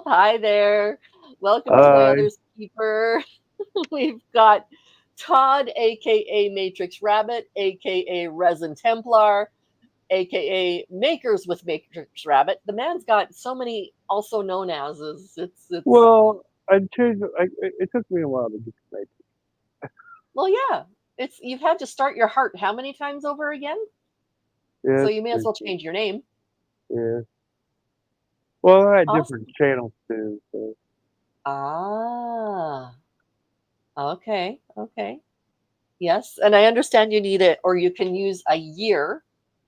Hi there. Welcome to my Hi. other's keeper. We've got Todd, aka Matrix Rabbit, aka Resin Templar, aka Makers with Matrix Rabbit. The man's got so many also known as. It's Well, I changed. It took me a while to get to make well, yeah. It's you've had to start your heart how many times over again? it. So Yes, you may as well change your name. yeah. Well, I had different Awesome. channels too. So, Ah, okay, okay. Yes, and I understand you need it, or you can use a year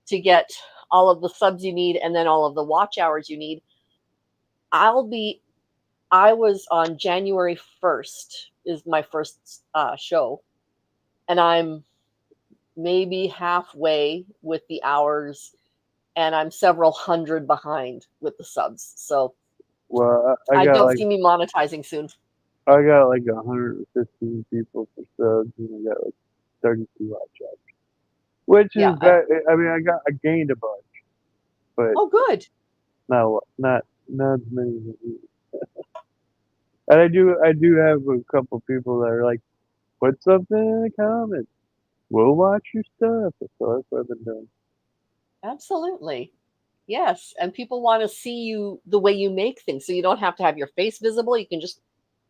to get all of the subs you need and then all of the watch hours you need. I'll be, I was on January 1st, is my first show, and I'm maybe halfway with the hours, and I'm several hundred behind with the subs. So well, I don't see me monetizing soon. I got like 115 people for subs, and I got like 32 watch out, which Yeah. is that. I mean, I gained a bunch, but Oh, good. not as many as I need. And I do have a couple people that are like, put something in the comments. We'll watch your stuff. So that's what I've been doing. Absolutely. Yes, and people want to see you the way you make things, so you don't have to have your face visible. You can just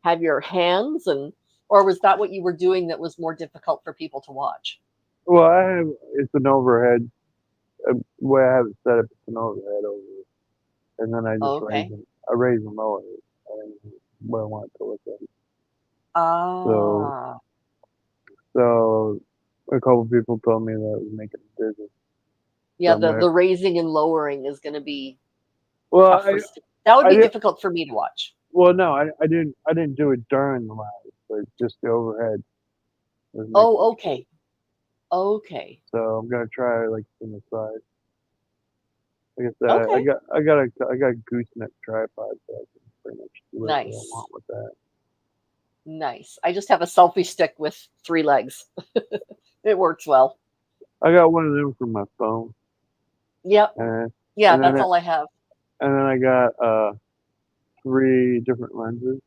have your hands and or was that what you were doing that was more difficult for people to watch? Well, I have it's an overhead. The way I have it set up, it's an overhead over it, and then I just raise Okay. them. I raise them lower, and where I want it to look at. So, Ah. so a couple people told me that it was making it dizzy. So Yeah, I'm gonna. the raising and lowering is going to be Well, tough for that would I be did. difficult for me to watch. Well, no, I didn't do it during the live, but just the overhead was making Oh, it dizzy. okay. Okay. So I'm gonna try like from the side. Like I said, Okay. I got a gooseneck tripod, so I can pretty much do whatever I Nice. want with that. Nice. I just have a selfie stick with three legs. It works well. I got one of them for my phone, Yep. and Yeah, and then that's all I have. I got three different lenses.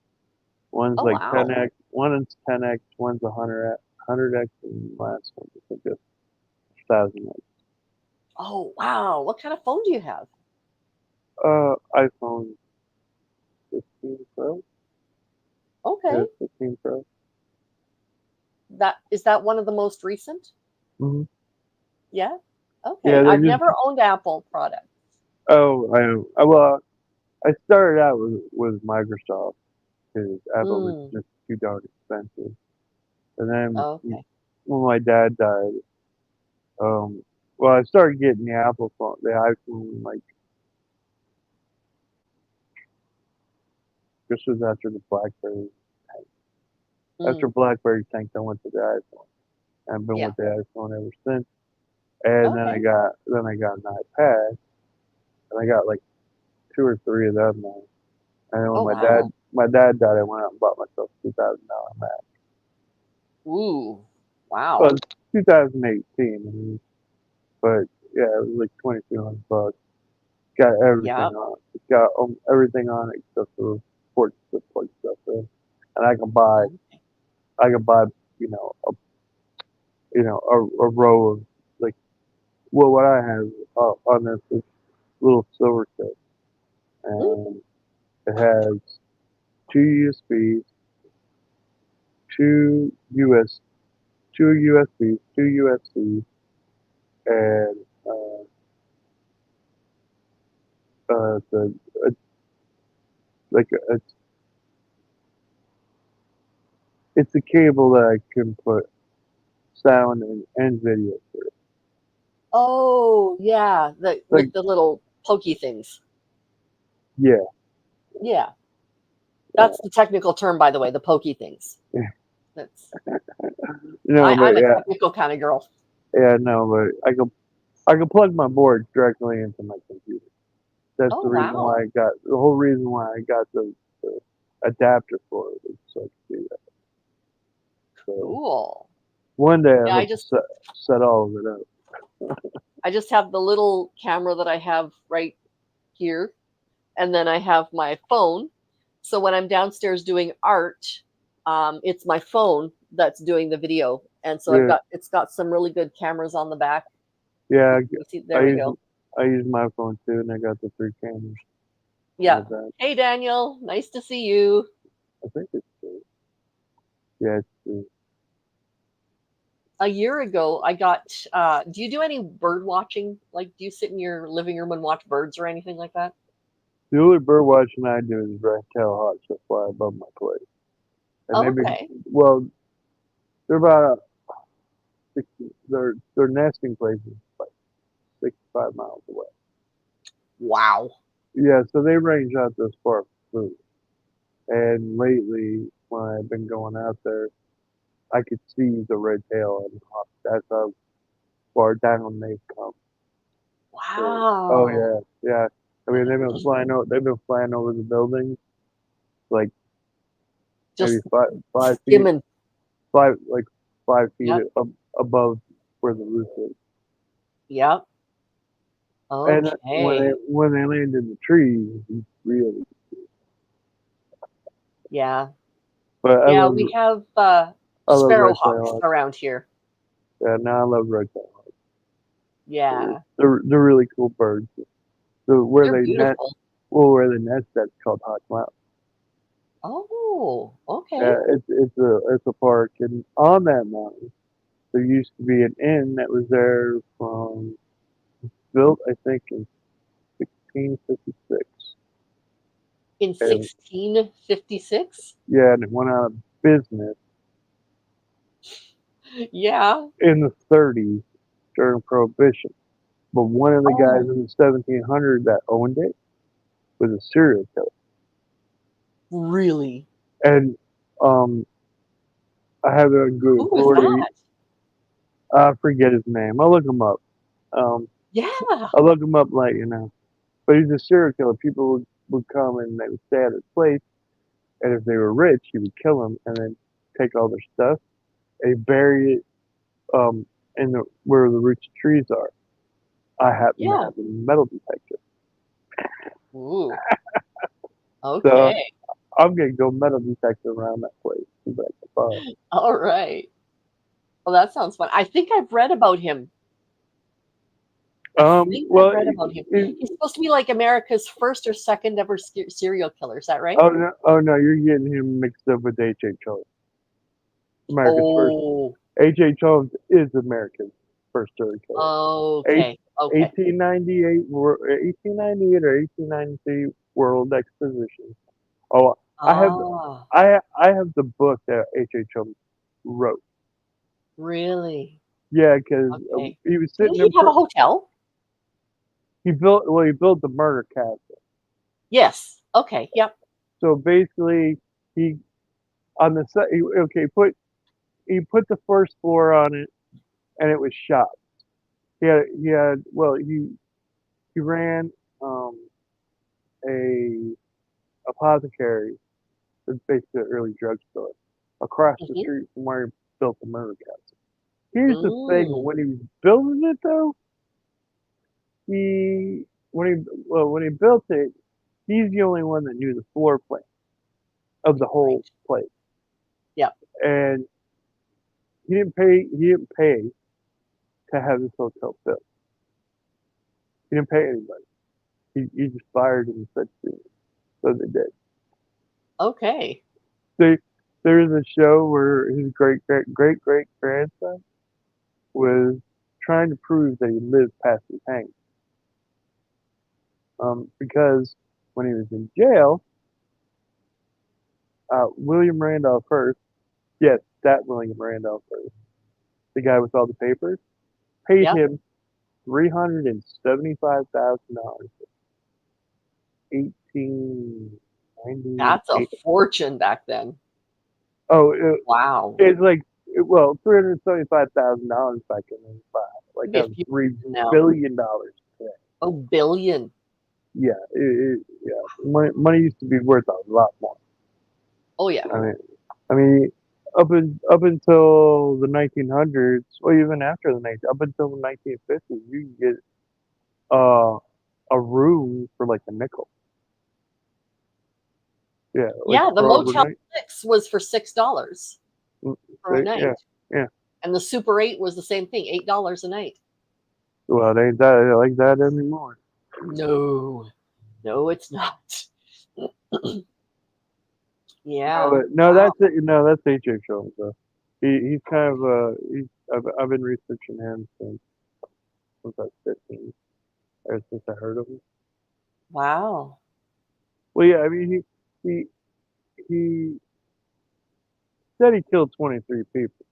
One's Oh, like wow. 10x, one is 10x, one's 100x, and the last one I think is 1000x. Oh, wow. What kind of phone do you have? iPhone 15 Pro, Okay. 15 Pro. That is that one of the most recent? Hmm. Yeah. Okay. Yeah, they're I've just. never owned Apple products. Oh, well, I started out with Microsoft because Apple was Mm. just too darn expensive. And then Okay. when my dad died, um, well, I started getting the Apple phone, the iPhone, like this was after the BlackBerry. After Mm. BlackBerry tanked, I went to the iPhone. I've been Yeah. with the iPhone ever since. And Okay. then I got an iPad, and I got like two or three of them now. And then when Oh, wow. my dad died, I went out and bought myself $2,000 Mac. Ooh. Well, Wow. it's 2018, I mean, but yeah, it was like 2,200 bucks. Got everything Yeah. on it. It's got everything on it except for the port stuff in. And Okay. I can buy, you know, a row of like, well, what I have on this is little silver set, Mm. and it has two USBs, two US, two USBs, two USCs, and the like it's a cable that I can put sound and video through. Oh, yeah. The Like, with the little pokey things. yeah, Yeah. yeah, That's the technical term, by the way, the pokey things. yeah. That's No, but I'm a yeah, technical kind of girl. yeah, no, but I can plug my board directly into my computer. That's Oh, the reason why wow. I got the whole reason why I got the adapter for it is so I could do that. So Cool. one day I Yeah, hope to set all of it up. I just have the little camera that I have right here, and then I have my phone. So when I'm downstairs doing art, it's my phone that's doing the video, and so Yeah, it's got some really good cameras on the back. yeah. You see, I there we use go. I use my phone too, and I got the 3 cameras on Yeah. the back. Hey, Daniel, nice to see you. I think it's yeah, it's A year ago, I got. Do you do any bird watching? Like, do you sit in your living room and watch birds or anything like that? the only bird watching I do is red-tailed hawks that fly above my place, and Oh, they've been okay. well. They're about 60, their nesting place is like 65 miles away. Wow. Yeah, so they range out this far for food. And lately, when I've been going out there, I could see the red tail and hawk. That's how far down they've come. So, oh Wow. yeah, yeah. I mean, they've been flying over. They've been flying over the buildings, like maybe Just five feet, skimming. five like 5 feet Yep. above where the roof is. Yep. And Okay. when they land in the trees, it's really. Yeah. But Yeah, we have I love red sparrowhawks tail. around here. Yeah, no, I love red tail. Yeah. They're really cool birds. So They're beautiful. where they nest, that's called Hawk Mountain. Oh, okay. It's a park, and on that mountain there used to be an inn that was there from built I think in 1656, In and 1656? yeah, and it went out of business Yeah. in the 30s during Prohibition. But one of the guys Oh, in the 1700s that owned it was a serial killer, really? and um, I have it on good Who was authority. that? I forget his name. I'll look him up. Um, Yeah. I'll look him up, like But he's a serial killer. People would come and they would stay at his place, and if they were rich, he would kill them and then take all their stuff and bury it in the where the roots of trees are. I happen to Yeah. have a metal detector, Ooh. so Okay. I'm gonna go metal detector around that place. See what I can find. All right. Well, that sounds fun. I think I've read about him. I think I've Well, read about him. He's supposed to be like America's first or second ever serial killer. Is that right? oh no, you're getting him mixed up with H.H. Holmes, America's first. Oh, H.H. Holmes is America's first serial killer. Eight, okay. Okay. 1898, 1898 or 1893 World Exposition. Oh, I have Ah, I have the book that H.H. Holmes wrote. really? Yeah, because Okay. he was Didn't sitting he in. have a hotel? He built the murder castle. Yes. Okay. Yep. So basically, he on the set. Okay, he put the first floor on it, and it was shot. He had well he ran um, a apothecary. It's basically an early drugstore across the Hmm. street from where he built the murder castle. Here's the thing: Mm, when he was building it, though, he when he built it, he's the only one that knew the floor plan of the whole right. place, Yep. and he didn't pay to have this hotel built. He didn't pay anybody. He just fired him and said, "Do it." So they did. Okay. They, there's a show where his great grandson was trying to prove that he lived past his hang. Because when he was in jail, William Randolph Hearst, yes, that William Randolph Hearst, the guy with all the papers, paid Yep. him $375,000, 1898. That's a fortune back then. Oh, Wow. it's like $375,000 back in '95, like Maybe a few $3 now. billion today. Oh, billion. Yeah, yeah. Money used to be worth a lot more. Oh, yeah. I mean, I mean, up until the 1900s, or even after up until the 1950s, you could get uh, a room for like a nickel. Yeah, like Yeah, the for Motel overnight. 6 was for $6 Mm, for a yeah, night, yeah. and the Super 8 was the same thing, $8 a night. Well, it ain't that like that anymore. No, no, it's not. No, Yeah, but no, wow, that's it. No, that's H.H. Holmes. Though. He's kind of I've been researching him since I was 15, ever since I heard of him. wow, Well, yeah, I mean he said he killed 23 people.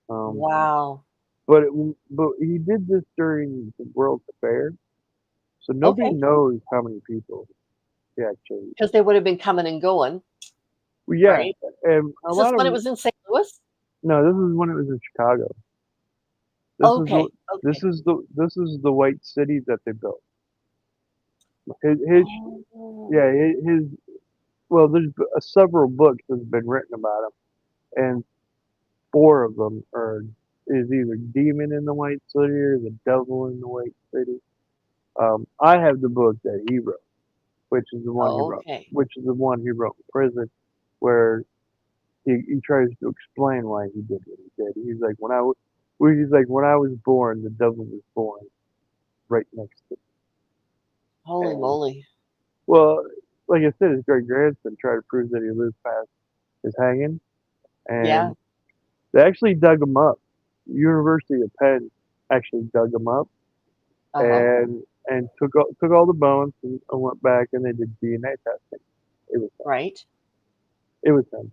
Um, wow. but he did this during the World's Fair, so nobody Okay, knows how many people he actually. because they would have been coming and going, Well, yeah, right? and a Is this lot of when it was in St. Louis? no, this is when it was in Chicago. This is the Okay, okay. this is the white city that they built. His Oh, yeah his well, there's several books that have been written about him, and four of them are is either Demon in the White City or The Devil in the White City. I have the book that he wrote, which is the one he wrote, okay. which is the one he wrote in prison, where he tries to explain why he did what he did. He's like when I was born, the devil was born right next to me. Holy And moly. well, like I said, his great grandson tried to prove that he lived past his hanging, Yeah. and they actually dug him up. University of Penn actually dug him up Uh-huh. and took all the bones and went back and they did DNA testing. It was him. Right. It was him.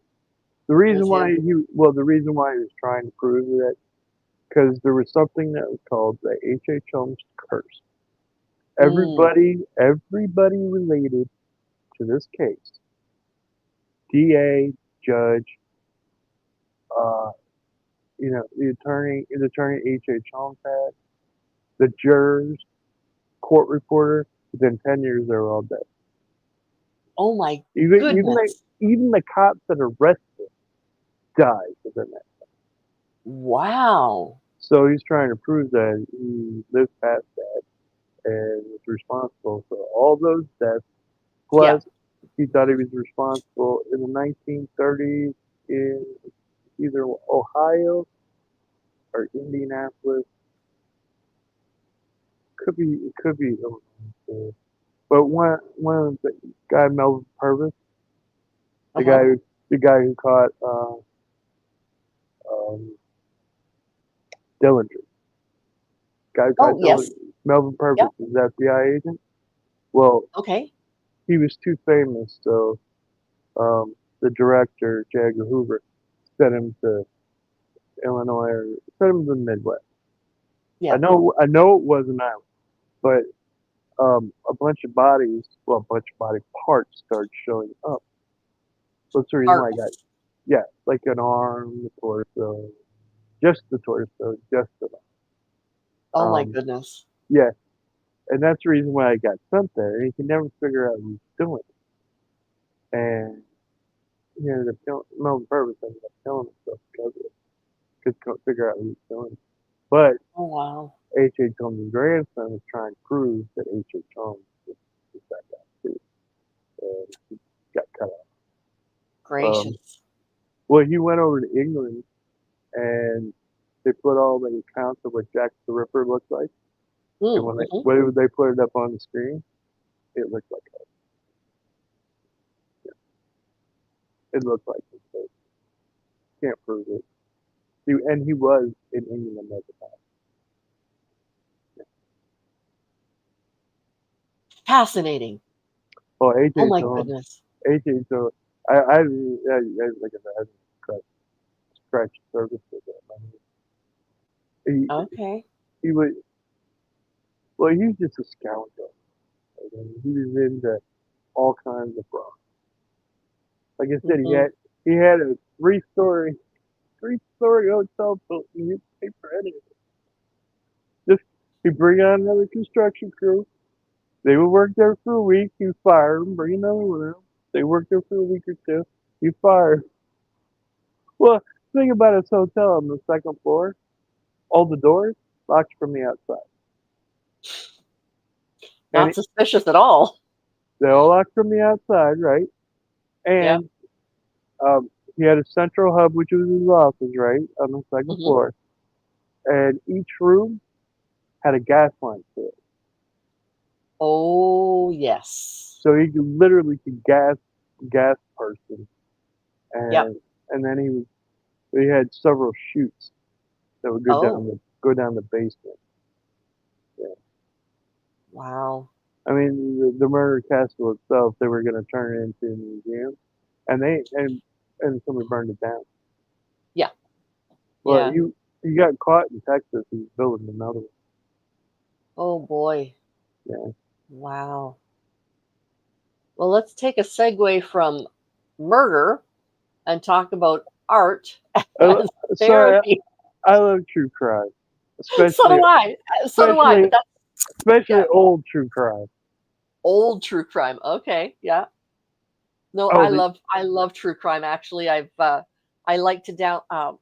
It was him. The reason why he was trying to prove that because there was something that was called the H.H. Holmes curse. Mm. Everybody related to this case, DA, judge, uh, the attorney H.H. Holmes had, the jurors, court reporter. Within 10 years, they were all dead. Oh my Even even the goodness. even the cops that arrested him died within that. Wow. So he's trying to prove that he lived past that and was responsible for all those deaths. Yeah. Plus, he thought he was responsible in the 1930s in either Ohio or Indianapolis. It could be Illinois too. But one of the guy Melvin Purvis, the Uh-huh. guy who the guy who caught um, Dillinger, guy who Oh, caught Dillinger, yes. Melvin Yeah. Purvis is FBI agent. Well, Okay. he was too famous, so the director J. Edgar Hoover sent him to Illinois or sent him to the Midwest. Yeah. I know it wasn't Iowa, but a bunch of body parts started showing up. So that's the reason why I got, Parts. yeah, like an arm, the torso, just the torso, just the Oh my um, goodness. yeah, and that's the reason why I got sent there. And he could never figure out what he's doing, and he ended up killing Melvin Purvis ended up killing himself because of it. Couldn't figure out what he's doing, but Oh wow. H.H. Holmes' grandson was trying to prove that H.H. Holmes was that guy too, and he got cut off. Gracious. Well, he went over to England and they put all the accounts of what Jack the Ripper looked like, and Mm, hmm. when they put it up on the screen, it looked like it looked like him. So can't prove it. He was in England at the time. Fascinating. Oh, Oh AJ my Jones, goodness. AJ Jones. Like I said, I didn't scratch the surface with him. He Okay. he was well, he's just a scoundrel. I mean, he was into all kinds of fraud. Like I said, Hmm. he had a three story hotel built in newspaper editing. Just he'd bring on another construction crew. They would work there for a week. You fire them, bring another one in. They work there for a week or two. You fire 'em. Well, think about his hotel on the second floor. All the doors locked from the outside, and Not suspicious at all. they all locked from the outside, right? Yep. And he had a central hub, which was his office, right on the second Hmm. floor, and each room had a gas line to it, Oh, yes. so he could literally could gas person, Yep. and then he had several chutes that would Oh, go down the basement. Yeah. wow. I mean, the murder castle itself, they were going to turn it into a museum, and somebody burned it down. Yeah. But Yeah. he got caught in Texas. He's building another one. Oh, boy. Yeah. Wow. Well, let's take a segue from murder and talk about art Uh, as sorry, therapy. I love true crime, So especially do I. So do I. especially But that's, especially yeah, old true crime. old true crime. Okay. Yeah. No, Oh, the I love true crime. Actually, I like to down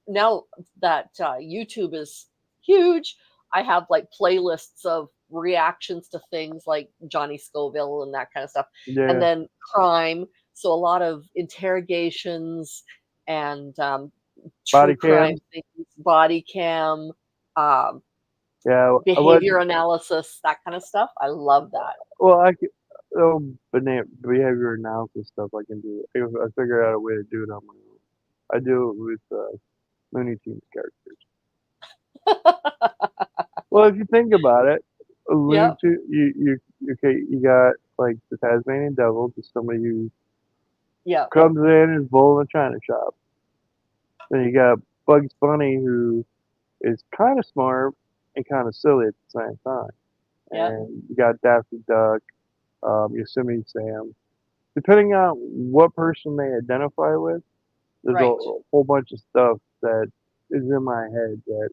now that YouTube is huge. I have like playlists of reactions to things like Johnny Scoville and that kind of stuff, and yeah, then crime. So a lot of interrogations and true body crime cams. things, body cam, um, Yeah, I was behavior analysis, that kind of stuff. I love that. well. I could behavior analysis stuff. I can do. I figure out a way to do it on my own. I do it with Looney Tunes characters. Well, if you think about it, a Looney Yep. Tune, okay, you got like the Tasmanian Devil, just somebody who Yep. comes in and is bull in a china shop. Then you got Bugs Bunny, who is kind of smart and kind of silly at the same time. Yep. And you got Daffy Duck, Yosemite Sam. Depending on what person they identify with, there's a Right. whole bunch of stuff that is in my head that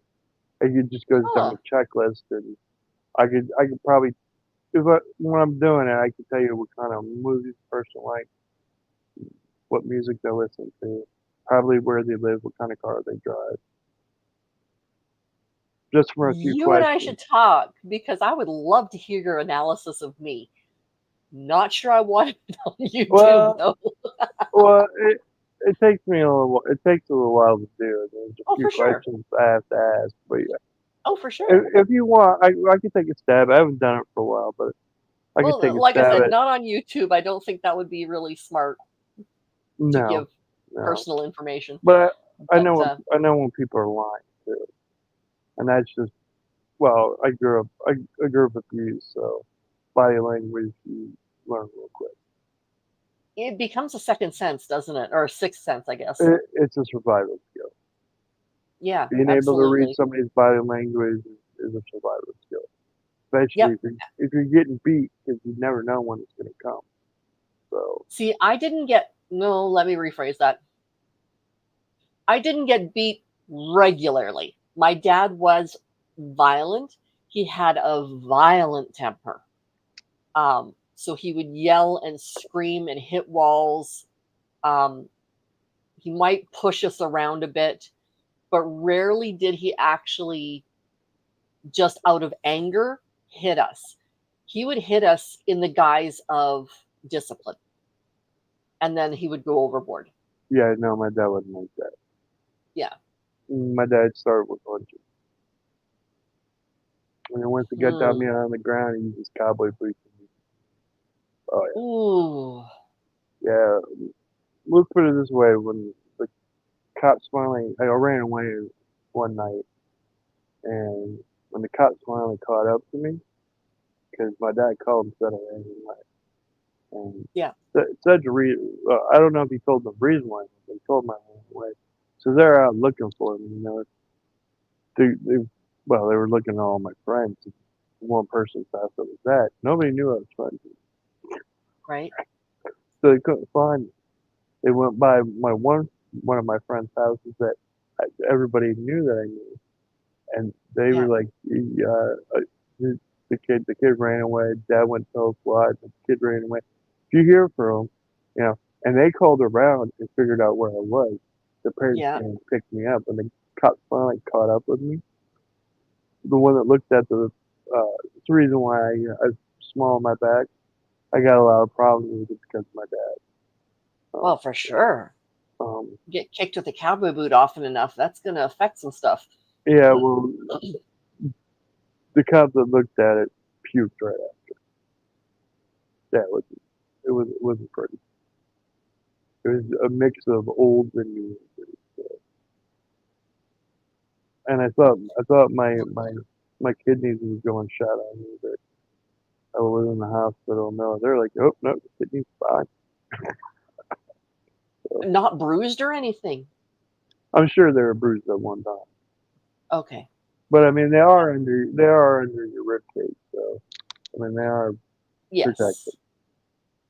it just goes down Huh. the checklist, and I could probably when I'm doing it, I can tell you what kind of movies the person likes, what music they listen to, probably where they live, what kind of car they drive, just from a few You and I questions. should talk because I would love to hear your analysis of me. Not sure I want it on YouTube Well, though. well, it takes me a little. It takes a little while to do it. There's a Oh, few for sure. questions I have to ask, but yeah, Oh, for sure. if you want, I can take a stab. I haven't done it for a while, but I could take Well, a like I stab said, at. not on YouTube. I don't think that would be really smart to No, give no, personal information. but But I know when people are lying too, and that's just well, I grew up abused, so body language you learn real quick. it becomes a second sense, doesn't it? Or a sixth sense, I guess. It's a survival skill. Yeah, Being able to read absolutely. somebody's body language is a survival skill, especially Yep. if you're getting beat because you never know when it's going to come. So See, I didn't get, no, let me rephrase that. I didn't get beat regularly. My dad was violent. He had a violent temper. So he would yell and scream and hit walls. Um, he might push us around a bit, but rarely did he actually, just out of anger, hit us. He would hit us in the guise of discipline, and then he would go overboard. yeah, no, my dad wasn't like that. Yeah. My dad started with punches. And then once he got down Hmm. me on the ground, he used his cowboy boots. Oh Ooh. yeah, yeah. Let's put it this way: when the cops finally, I ran away one night, and when the cops finally caught up to me, because my dad called and said I ran away, and Yeah. said the reason. I don't know if he told the reason why, but he told me I ran away. So they're out looking for me. You know, they well, they were looking at all my friends. One person's house that was that. Nobody knew I was friends with, Right. so they couldn't find me. They went by my one of my friends' houses that everybody knew that I knew, and they were Yeah. like, the kid ran away. Dad went to tell squad. The kid ran away. If you hear from them, you know, and they called around and figured out where I was. The parents Yeah. came and picked me up, and the cops finally caught up with me. The one that looked at it's the reason why I'm small on my back. I got a lot of problems with it because of my dad. Well, for sure. Um, Get kicked with a cowboy boot often enough, that's going to affect some stuff. yeah, well, the cop that looked at it puked right out. Yeah, it wasn't pretty. It was a mix of old and new. And I thought my kidneys was going shut on me, but I was in the hospital. No, they're like, oh no, the kidneys fine. So Not bruised or anything. I'm sure they were bruised at one time, Okay. but I mean they are under your rib cage, so I mean they are protected. Yes.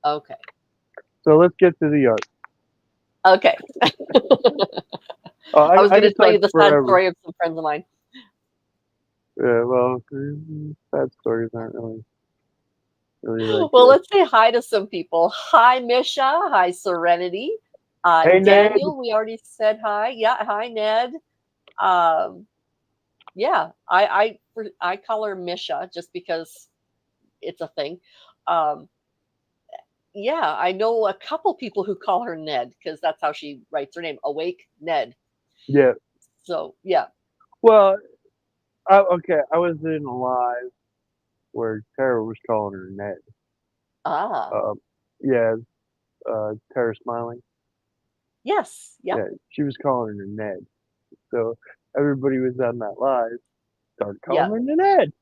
Okay. So let's get to the art. Okay. Oh, I was I going to could tell talk you the sad forever. story of some friends of mine. Yeah, well, sad stories aren't really that Well, good. let's say hi to some people. Hi, Misha. Hi, Serenity. Hey Ned. Daniel, we already said hi. Yeah, hi, Ned. Um, yeah, I call her Misha just because it's a thing. Um, yeah, I know a couple people who call her Ned because that's how she writes her name. Awake Ned. Yeah. So yeah. Well, okay. I was in a live where Tara was calling her Ned. Ah, Um, yeah, Tara smiling. yes. Yep. Yeah, she was calling her Ned. So everybody was on that live started calling Yeah. her Ned.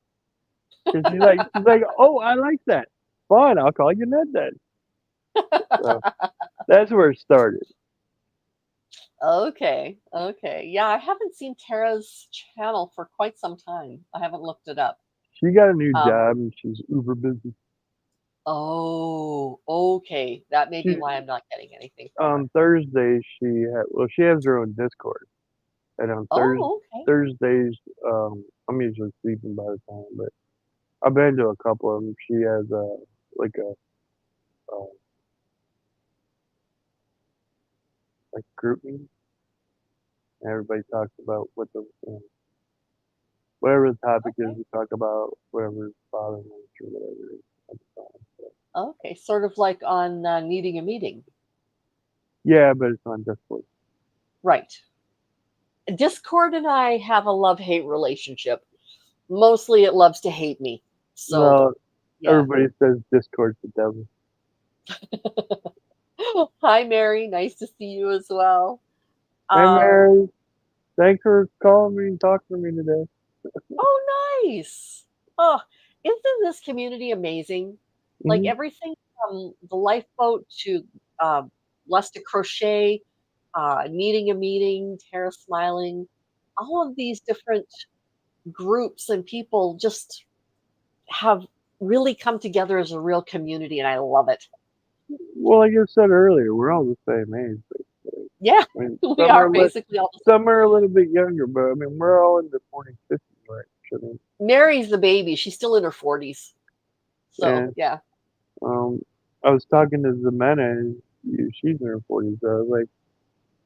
Cause she's like, oh, I like that. Fine, I'll call you Ned then. So that's where it started. Okay. Okay. Yeah, I haven't seen Tara's channel for quite some time. I haven't looked it up. She got a new Um, job and she's uber busy. oh, okay. That may be She why I'm not getting anything from her. on Thursdays she has her own Discord, and on Oh, okay. Thursdays I'm usually sleeping by the time, but I've been to a couple of them. She has like a uh, like group meeting, and everybody talks about what the whatever the topic is. Okay. We talk about whatever bothering us or whatever it is at the time. So, Okay. Sort of like on needing a meeting. yeah, but it's on Discord. Right. Discord and I have a love-hate relationship. Mostly it loves to hate me. So, Well, yeah. everybody says Discord's the devil. Hi, Mary. Nice to see you as well. Hey Um, Mary, thanks for calling me and talking to me today. oh, nice. Oh, isn't this community amazing? Like Hmm. everything from the lifeboat to uh, Less to Crochet, Needing a Meeting, Tara Smiling, all of these different groups and people just have really come together as a real community, and I love it. Well, like I said earlier, we're all the same age. Yeah, I mean, we are basically all the same. some are a little bit younger, but I mean, we're all in the 40s, 50s, right? I mean, Mary's the baby. She's still in her 40s. So, and yeah. um, I was talking to Zemena, and she's in her 40s. So I was like,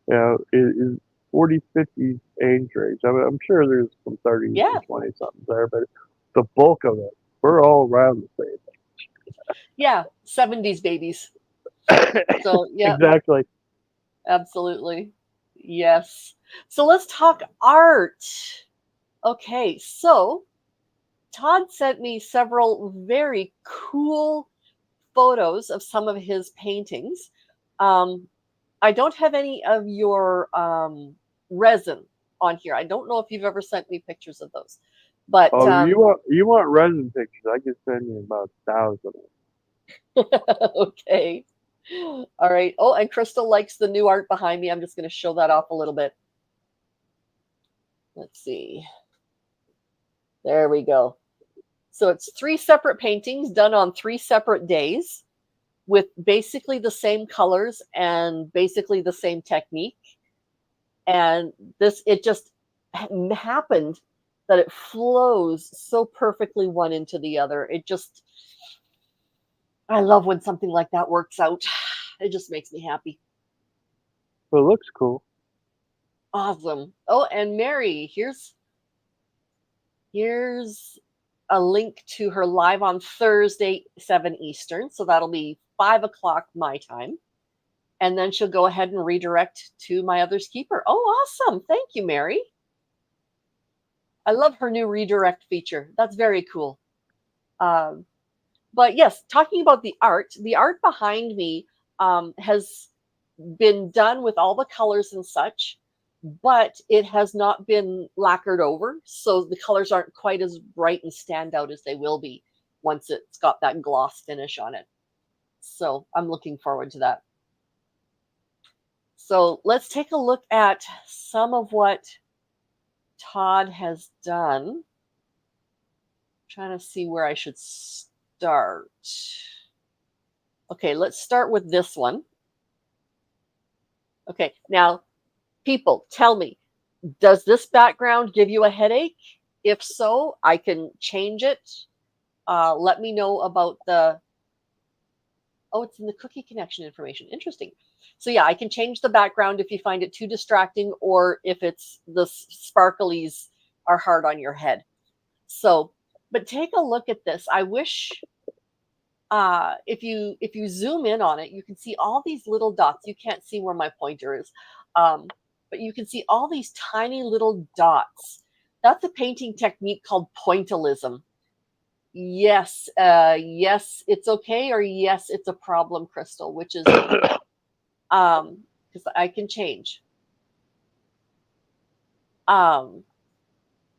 you know, is 40s, 50s age range? I'm sure there's some 30s Yeah. and 20 something there, but the bulk of it, we're all around the Yeah. 70s babies. same. So, yeah, Exactly. absolutely. Yes. So let's talk art. Okay. So Todd sent me several very cool photos of some of his paintings. Um, I don't have any of your resin on here. I don't know if you've ever sent me pictures of those, but Oh, you want resin pictures? I could send you about 1,000. okay. All right. Oh, and Crystal likes the new art behind me. I'm just going to show that off a little bit. Let's see. There we go. So it's three separate paintings done on three separate days with basically the same colors and basically the same technique. And it just happened that it flows so perfectly one into the other. I love when something like that works out. It just makes me happy. But it looks cool. Awesome. Oh, and Mary, here's a link to her live on Thursday, 7 Eastern. So that'll be 5 o'clock my time. and then she'll go ahead and redirect to my other's keeper. Oh, awesome. Thank you, Mary. I love her new redirect feature. That's very cool. Um, but yes, talking about the art behind me has been done with all the colors and such, but it has not been lacquered over. So the colors aren't quite as bright and stand out as they will be once it's got that gloss finish on it. So I'm looking forward to that. So let's take a look at some of what Todd has done. I'm trying to see where I should start. Okay, let's start with this one. Okay, now, people, tell me, does this background give you a headache? If so, I can change it. Let me know about the. Oh, it's in the cookie connection information. Interesting. So yeah, I can change the background if you find it too distracting, or if it's the sparklies are hard on your head. So, but take a look at this. I wish if you zoom in on it, you can see all these little dots. You can't see where my pointer is, but you can see all these tiny little dots. That's a painting technique called pointillism. Yes, yes, it's okay, or yes, it's a problem, Crystal. Which is it? Because I can change. Um,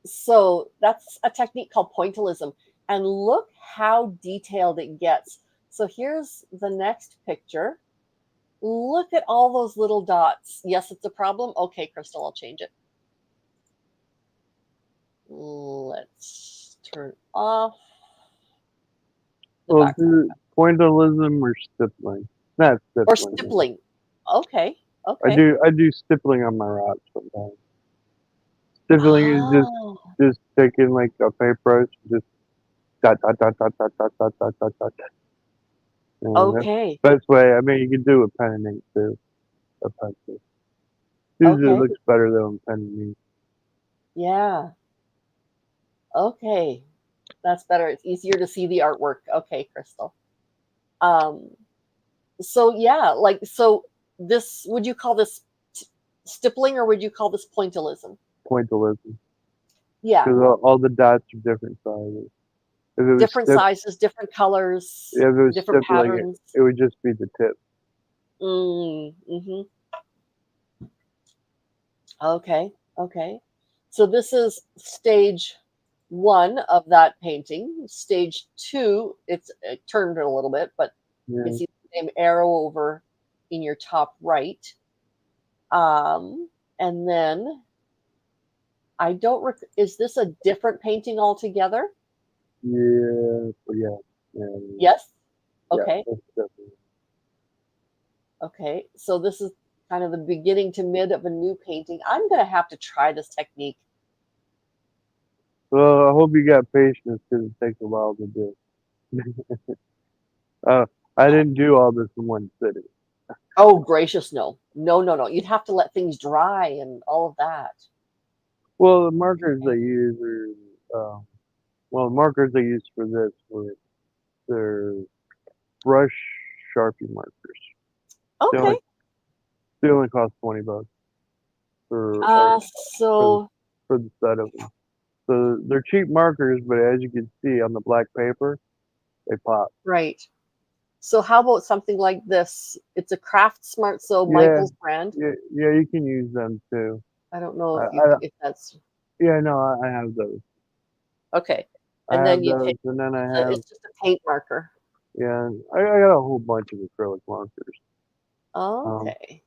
so that's a technique called pointillism, and look how detailed it gets. So here's the next picture. Look at all those little dots. Yes, it's a problem. Okay, Crystal, I'll change it. Let's turn off the Well, background. pointillism or stippling? Not Or stippling. stippling. Okay, I okay. do stippling on my rocks sometimes. Stippling is Oh, just taking like a paintbrush, just dot dot dot dot dot dot dot dot dot dot. And that's okay, the best way. I mean, you can do a pen and ink too. A pencil. Usually it okay. looks better than a pen and ink. Yeah, okay. That's better. It's easier to see the artwork. Okay, Crystal. Um, so yeah, like so this would you call this stippling or would you call this pointillism? Pointillism. Yeah, Because all the dots are different sizes. If it was different sizes, different colors, different stippling, patterns. it would just be the tip. Mm-hmm. Okay, okay. So this is stage one of that painting. Stage two, it turned a little bit, but you can Yeah. see the same arrow over in your top right. And then I don't is this a different painting altogether? Yeah. Yeah. Yeah. Yes. Yeah. Okay. That's definitely. Okay. So this is kind of the beginning to mid of a new painting. I'm going to have to try this technique. Well, I hope you got patience because it takes a while to do. Uh, I didn't do all this in one sitting. Oh, gracious, no. No, no, no. You'd have to let things dry and all of that. Well, the markers I Okay. use are, the markers I use for this were they're brush Sharpie markers. They only Okay. they only cost $20 for Uh, for the so, for the set of them. So they're cheap markers, but as you can see on the black paper, they pop. right. So how about something like this? It's a Craft Smart So Yeah, Michael's brand. yeah, you can use them too. I don't know I, if you I if that's yeah, no, I have those. okay. I And then have you those, take and then I have it's just a paint marker. yeah, I got a whole bunch of acrylic markers. Um, Okay.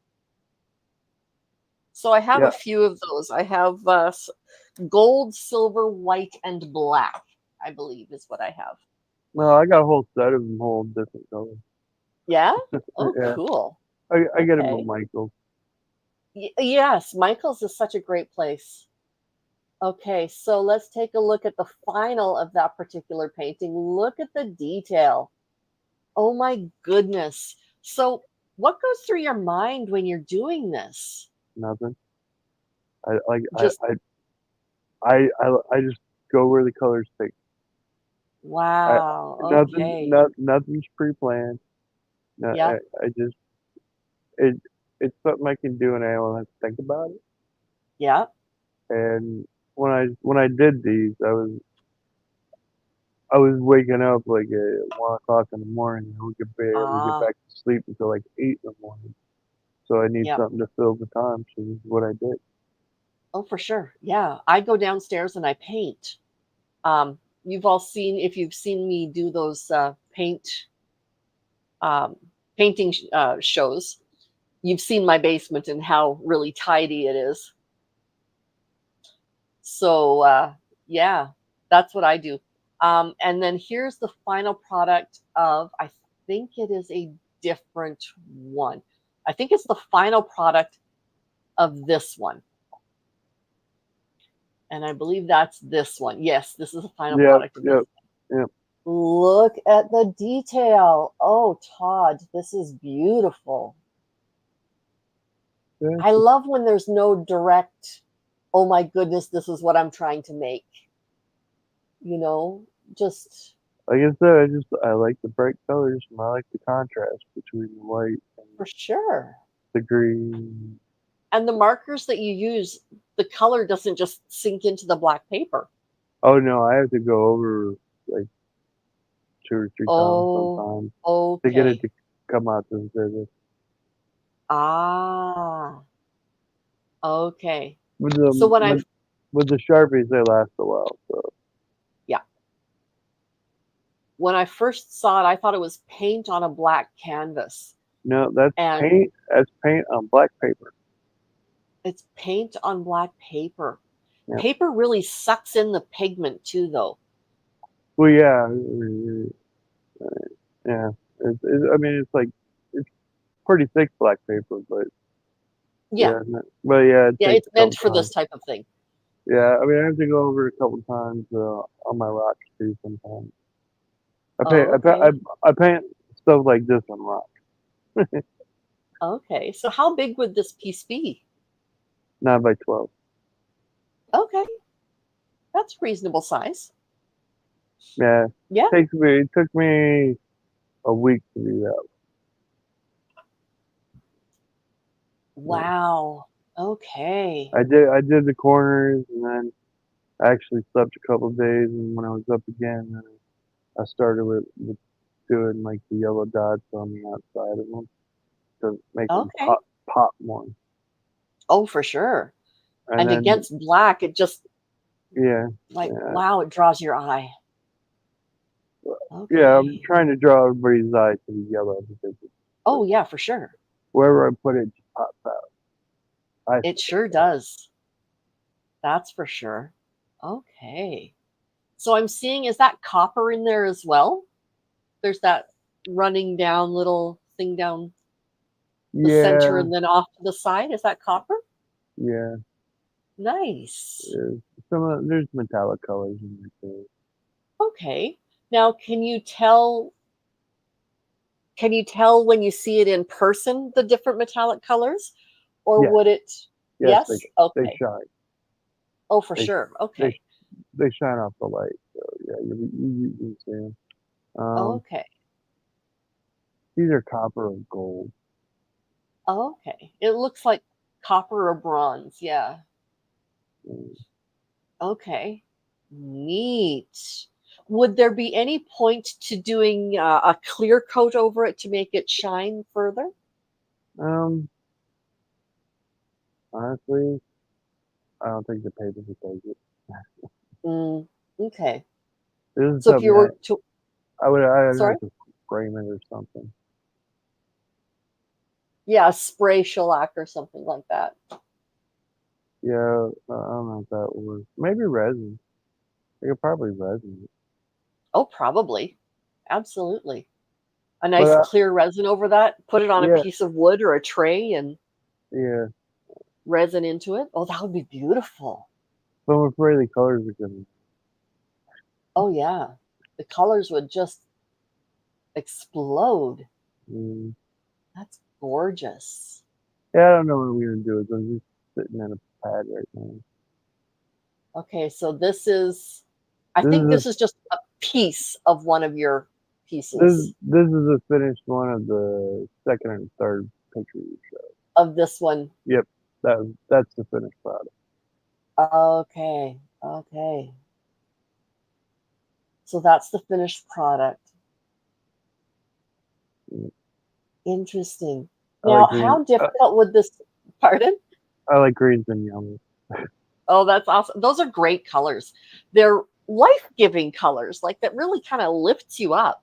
So I have yeah, a few of those. I have gold, silver, white, and black, I believe is what I have. no, I got a whole set of them, whole different colors. Yeah? Oh, Yeah, cool. I get them at Okay. Michael's. Yes, Michael's is such a great place. Okay, so let's take a look at the final of that particular painting. Look at the detail. Oh my goodness. So, what goes through your mind when you're doing this? Nothing. I like Just I just go where the colors take. I wow. Okay. nothing's pre-planned. No, Yeah. I just it it's something I can do and I don't have to think about it. Yeah. And when I did these, I was waking up like at 1 o'clock in the morning. And we could barely get Ah, back to sleep until like 8 in the morning. So I need yeah. something to fill the time. So this is what I did. Oh, for sure. Yeah. I go downstairs and I paint. You've all seen, if you've seen me do those um, painting shows, you've seen my basement and how really tidy it is. So yeah, that's what I do. And then here's the final product of, I think it is a different one. I think it's the final product of this one. And I believe that's this one. Yes, this is the final Yep, product of this. yep, yep. Look at the detail. Oh, Todd, this is beautiful. Yeah. I love when there's no direct, oh my goodness, this is what I'm trying to make. You know, just Like I said, I like the bright colors and I like the contrast between the white and for sure. the green. And the markers that you use, the color doesn't just sink into the black paper. Oh no, I have to go over like 2 or 3 times Oh, sometimes to get it okay. to come out this vivid. Ah, okay. With So the when I, with, with the Sharpies, they last a while. So yeah, when I first saw it, I thought it was paint on a black canvas. no, that's And paint. That's paint on black paper. it's paint on black paper. Yeah. Paper really sucks in the pigment too, though. Well, yeah, yeah. I mean, it's pretty thick black paper, but Yeah, yeah, but yeah, it yeah, takes it's a meant couple for this times. type of thing. Yeah, I mean, I have to go over it a couple times on my rocks too. Sometimes I paint, Oh, okay. I paint stuff like this on rock, Okay. So how big would this piece be? 9 by 12. Okay, that's a reasonable size. Yeah, Yeah. it took me a week to do that. Yeah. Wow. Okay. I did the corners, and then I actually slept a couple of days, and when I was up again, then I started with doing like the yellow dots on the outside of them to make them Okay. pop more. Oh, for sure. And And then against black, it just yeah, like, yeah, wow, it draws your eye. yeah. I'm Okay. trying to draw everybody's eye to the yellow because Oh, yeah, for sure. wherever I put it, it just pops out. I It think. sure does. That's for sure. Okay. So I'm seeing, is that copper in there as well? There's that running down little thing down the center Yeah, and then off to the side. Is that copper? yeah. Nice. There's there's metallic colors in there too. Okay. Now, can you tell when you see it in person the different metallic colors, or Yes, would it? yes, Yes. they Okay. shine. Oh, for They sure. they Okay. they shine off the light. So yeah, you can see them. Okay. These are copper and gold. Okay. It looks like copper or bronze. Yeah. Mm. Okay. Neat. Would there be any point to doing a clear coat over it to make it shine further? Um, honestly, I don't think the paper would take it. Mm, okay. This is So if something you were to, I'd sorry? have to frame it or something. Yeah, spray shellac or something like that. Yeah, I don't know if that would work. Maybe resin. I could probably resin it. Oh, probably. Absolutely. A But nice clear resin over that, put it on a yeah, piece of wood or a tray and yeah. resin into it. Oh, that would be beautiful. But I'm afraid the colors are gonna. Oh, yeah. The colors would just explode. Mm. That's gorgeous. Yeah, I don't know what we're gonna do. I'm just sitting in a pad right now. Okay, so this is, I This think is this is just a piece of one of your pieces this is a finished one of the second and third picture you showed. of this one. Yep, that's the finished product. Okay, okay. So that's the finished product. Mm. Interesting. I like Now, green. how difficult would this, pardon? I like greens and yellows. Oh, that's awesome. Those are great colors. They're life-giving colors, like that really kind of lifts you up.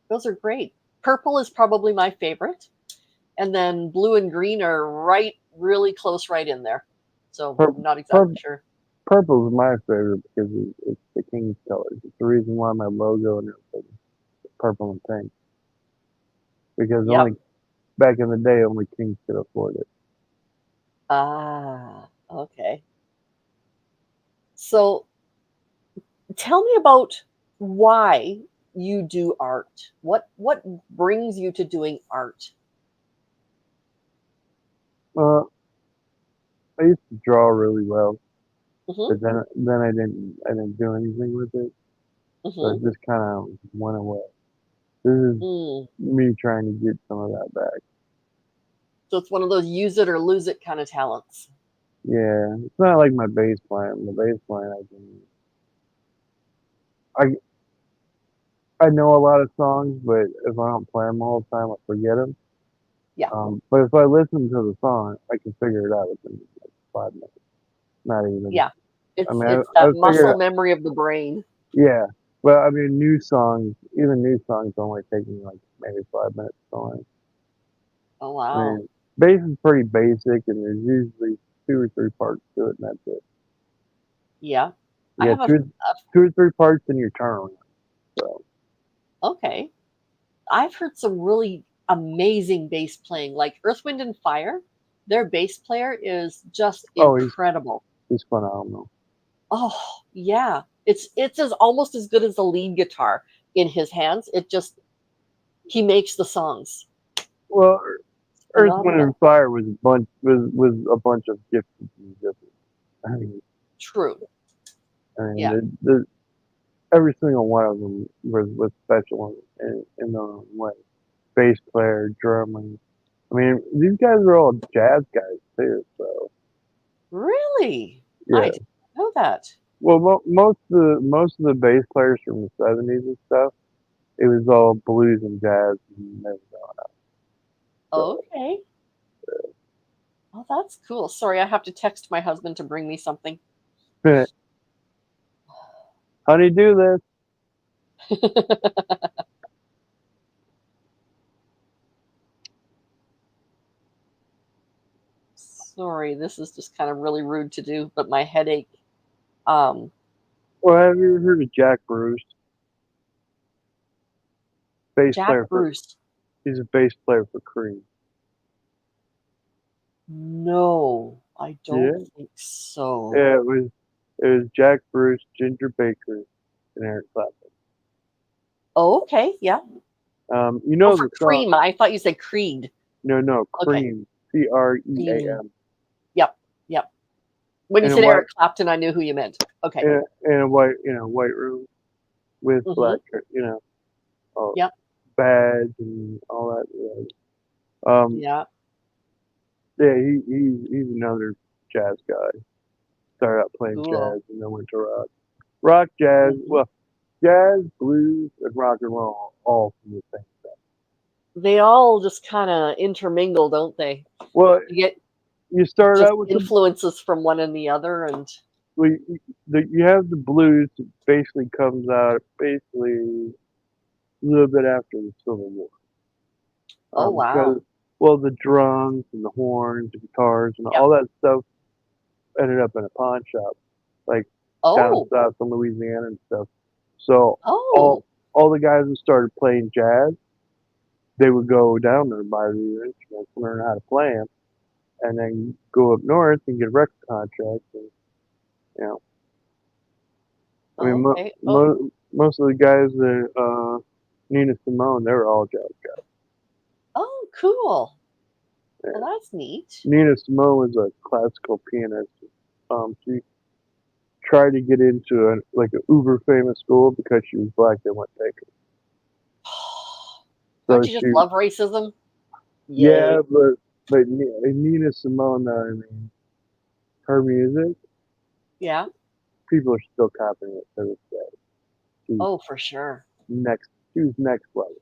Those are great. Purple is probably my favorite. And then blue and green are right, really close right in there. So Pur- I'm not pur- exactly sure. Purple is my favorite because it's the king's colors. It's the reason why my logo and everything is purple and pink. Because Yep. only back in the day, only kings could afford it. Ah, okay. So tell me about why you do art. What brings you to doing art? Uh, I used to draw really well, Mm-hmm. but then I didn't do anything with it, so Mm-hmm. it just kind of went away. This is Mm. me trying to get some of that back. So it's one of those use it or lose it kind of talents. Yeah, it's not like my bass playing. The bass playing, I know a lot of songs, but if I don't play them all the time, I forget them. Yeah. But if I listen to the song, I can figure it out within like 5 minutes. Not even. Yeah. I It's mean, it's I that figured muscle memory of the brain. Yeah. Well, I mean, new songs, even new songs only take me like maybe 5 minutes to learn. Oh I wow. mean, bass is pretty basic, and there's usually two or three parts to it, and that's it. Yeah. I You have got two or three parts in your turnaround. So, okay. I've heard some really amazing bass playing, like Earth, Wind, and Fire. Their bass player is just oh, incredible. he's phenomenal. Oh yeah, it's as almost as good as the lead guitar in his hands. It just he makes the songs Well, Earth, Wind, and phenomenal. Fire was a bunch of gifted musicians. I mean, True. I mean, Yeah. every single one of them was special in their own way. Bass player, drummer. I mean, these guys are all jazz guys too. So Really? I yeah. didn't know that. Well, most of the bass players from the '70s and stuff, it was all blues and jazz and everything. So, Okay. Oh, that's cool. Sorry, I have to text my husband to bring me something. honey, do this. Sorry, this is just kind of really rude to do, but my headache. Um, Well, have you ever heard of Jack Bruce? Bass Jack player for Bruce. He's a bass player for Cream. No, I don't Yeah, think so. yeah. It was Jack Bruce, Ginger Baker, and Eric Clapton. Oh, okay. Yeah. You Oh, know for the song? cream. I thought you said creed. No, Okay. Cream. CREAM. Cream. Yep. Yep. When you In a said white Eric Clapton, I knew who you meant. Okay. in a white room with Mm-hmm. black, uh, Yep. badge and all that. Yeah. Yeah. Yeah, he's another jazz guy. Started out playing Cool. jazz and then went to rock. Rock, jazz, Hmm. well, jazz, blues, and rock and roll all from the same stuff. They all just kind of intermingle, don't they? Well, You get you start just out with influences from one and the other, and well, you have the blues that basically comes out basically a little bit after the Civil War. oh Because wow. well, the drums and the horns, the guitars, and Yep. all that stuff ended up in a pawn shop, like down Oh. south in Louisiana and stuff. So Oh. all the guys who started playing jazz, they would go down there and buy the instruments, learn how to play them, and then go up north and get a record contract. And you know, I mean, Okay. Oh. most of the guys that Nina Simone, they were all jazz guys. Oh, cool. Well, Yeah. that's neat. Nina Simone was a classical pianist. She tried to get into like an uber famous school because she was black. They wouldn't take her. So Don't you just she, love racism? yeah, Yay. but Nina Simone, I mean, her music, Yeah. people are still copying it to this day. She's Oh, for sure. next, she was next level.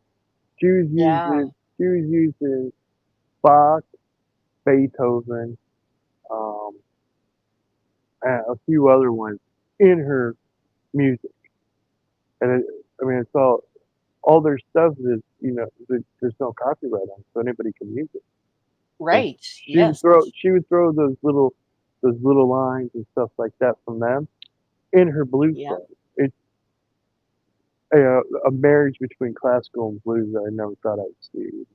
She was Yeah. using, she was using Bach, Beethoven, um, and a few other ones in her music. And I mean, it's all their stuff is, there's no copyright on it, so anybody can use it. So Right. Yes. she would throw those little lines and stuff like that from them in her blues Yeah. song. It's a marriage between classical and blues that I never thought I'd see.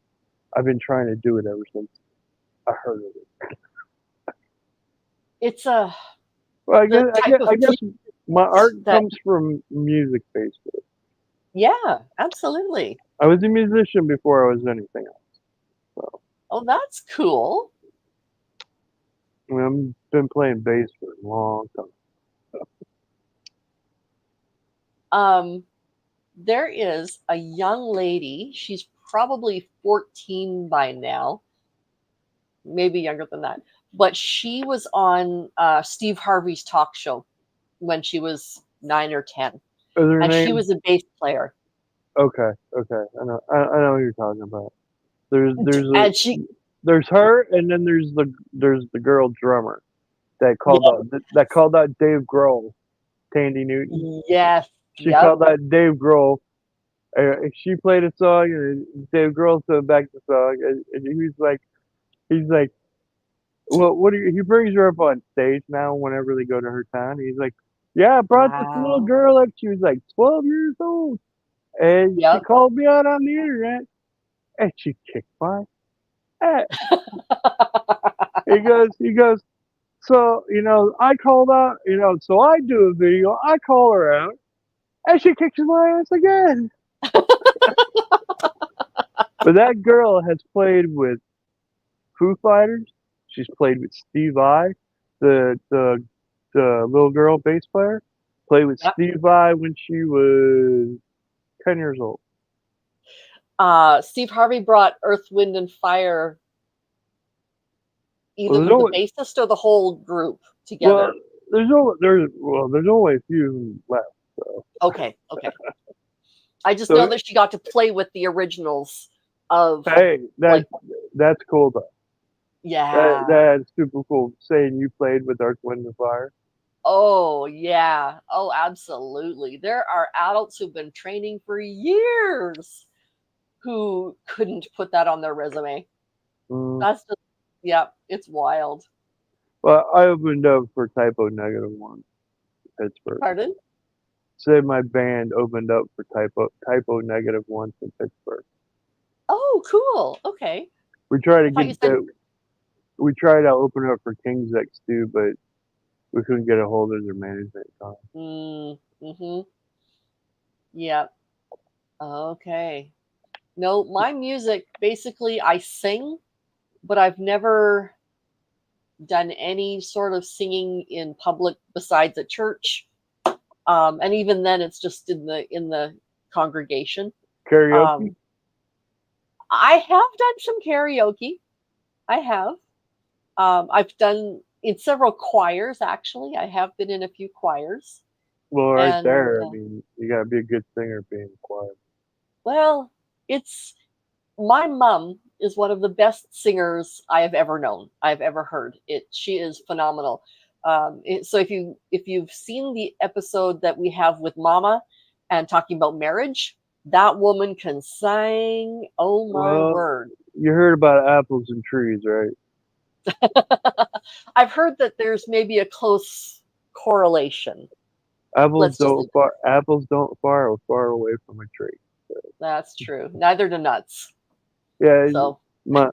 I've been trying to do it ever since I heard of it. It's a Well, the type of I guess music my art that comes from music, basically. yeah, absolutely. I was a musician before I was anything else. So Oh, that's cool. I mean, I've been playing bass for a long time. Um, there is a young lady. She's probably 14 by now, maybe younger than that. But she was on Steve Harvey's talk show when she was 9 or 10, Is her and she name? was a bass player. Okay, okay. I know what you're talking about. And she, There's her, and then there's the girl drummer yeah, that called out Dave Grohl, Tandy Newton. yes, She yep, called out Dave Grohl. She played a song, and Dave Grohl said back the song, and he's like, well, what do you? He brings her up on stage now whenever they go to her town. He's like, yeah, I brought this little wow, girl up. She was like 12 years old, and she yep. called me out on the internet, and she kicked my ass. He goes, so, I called out, so I do a video, I call her out, and she kicks my ass again. But that girl has played with Foo Fighters. She's played with Steve Vai, the little girl bass player. Played with Yep. Steve Vai when she was 10 years old. Steve Harvey brought Earth, Wind, and Fire, Well, either the bassist or the whole group well, together. there's only a few left. So, Okay, okay. I just know so that she got to play with the originals of hey, like, that's cool though. yeah. That's super cool. Saying you played with Earth, Wind, and Fire. Oh, yeah. Oh, absolutely. There are adults who've been training for years who couldn't put that on their resume. Mm. That's just, yeah, it's wild. Well, I opened up for Typo Negative One in Pittsburgh. Pardon? Said my band opened up for Typo Negative One in Pittsburgh. Oh, cool. Okay. We tried to I thought get you said, that. We tried to open up for King's X too, but we couldn't get a hold of their management. mm-hmm. Yeah. Okay. No, my music, basically, I sing, but I've never done any sort of singing in public besides at church. And even then, it's just in the congregation. Karaoke. Um, I have done some karaoke. I have. I've done in several choirs. Actually, I have been in a few choirs, Well, right and there. I mean, you gotta be a good singer being quiet. well, it's my mom is one of the best singers I have ever known. I've ever heard it. She is phenomenal. So if you've seen the episode that we have with Mama and talking about marriage, that woman can sing. Oh my Well, word! you heard about apples and trees, right? I've heard that there's maybe a close correlation. Let's just leave it. Apples don't far away from a tree. That's true. Neither do nuts. Yeah, So my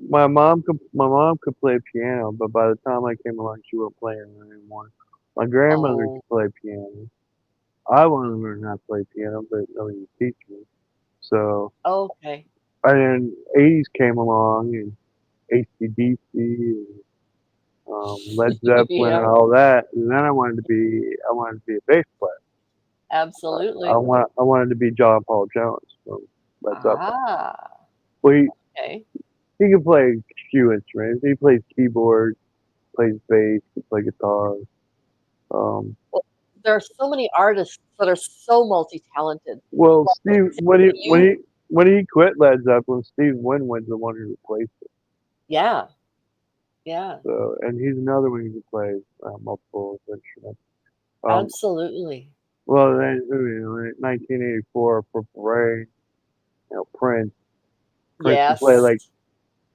my mom could play piano, but by the time I came along, she wasn't playing anymore. My grandmother oh, could play piano. I wanted to learn how to play piano, but nobody would teach me. So, okay. and then '80s came along and AC/DC and Led Zeppelin and Yeah, all that, and then I wanted to be a bass player. absolutely. I wanted to be John Paul Jones. So, That's up. Ah, Well, okay. he can play a few instruments. He plays keyboard, plays bass, he plays guitar. Um, Well, there are so many artists that are so multi-talented. well, Like, Steve, say that you when he quit Led Zeppelin, Steve Wynn was the one who replaced him. yeah, yeah, So, and he's another one who can play multiple instruments. Um, absolutely. well, then in 1984, Purple Rain, Prince. Prince could play Yes. like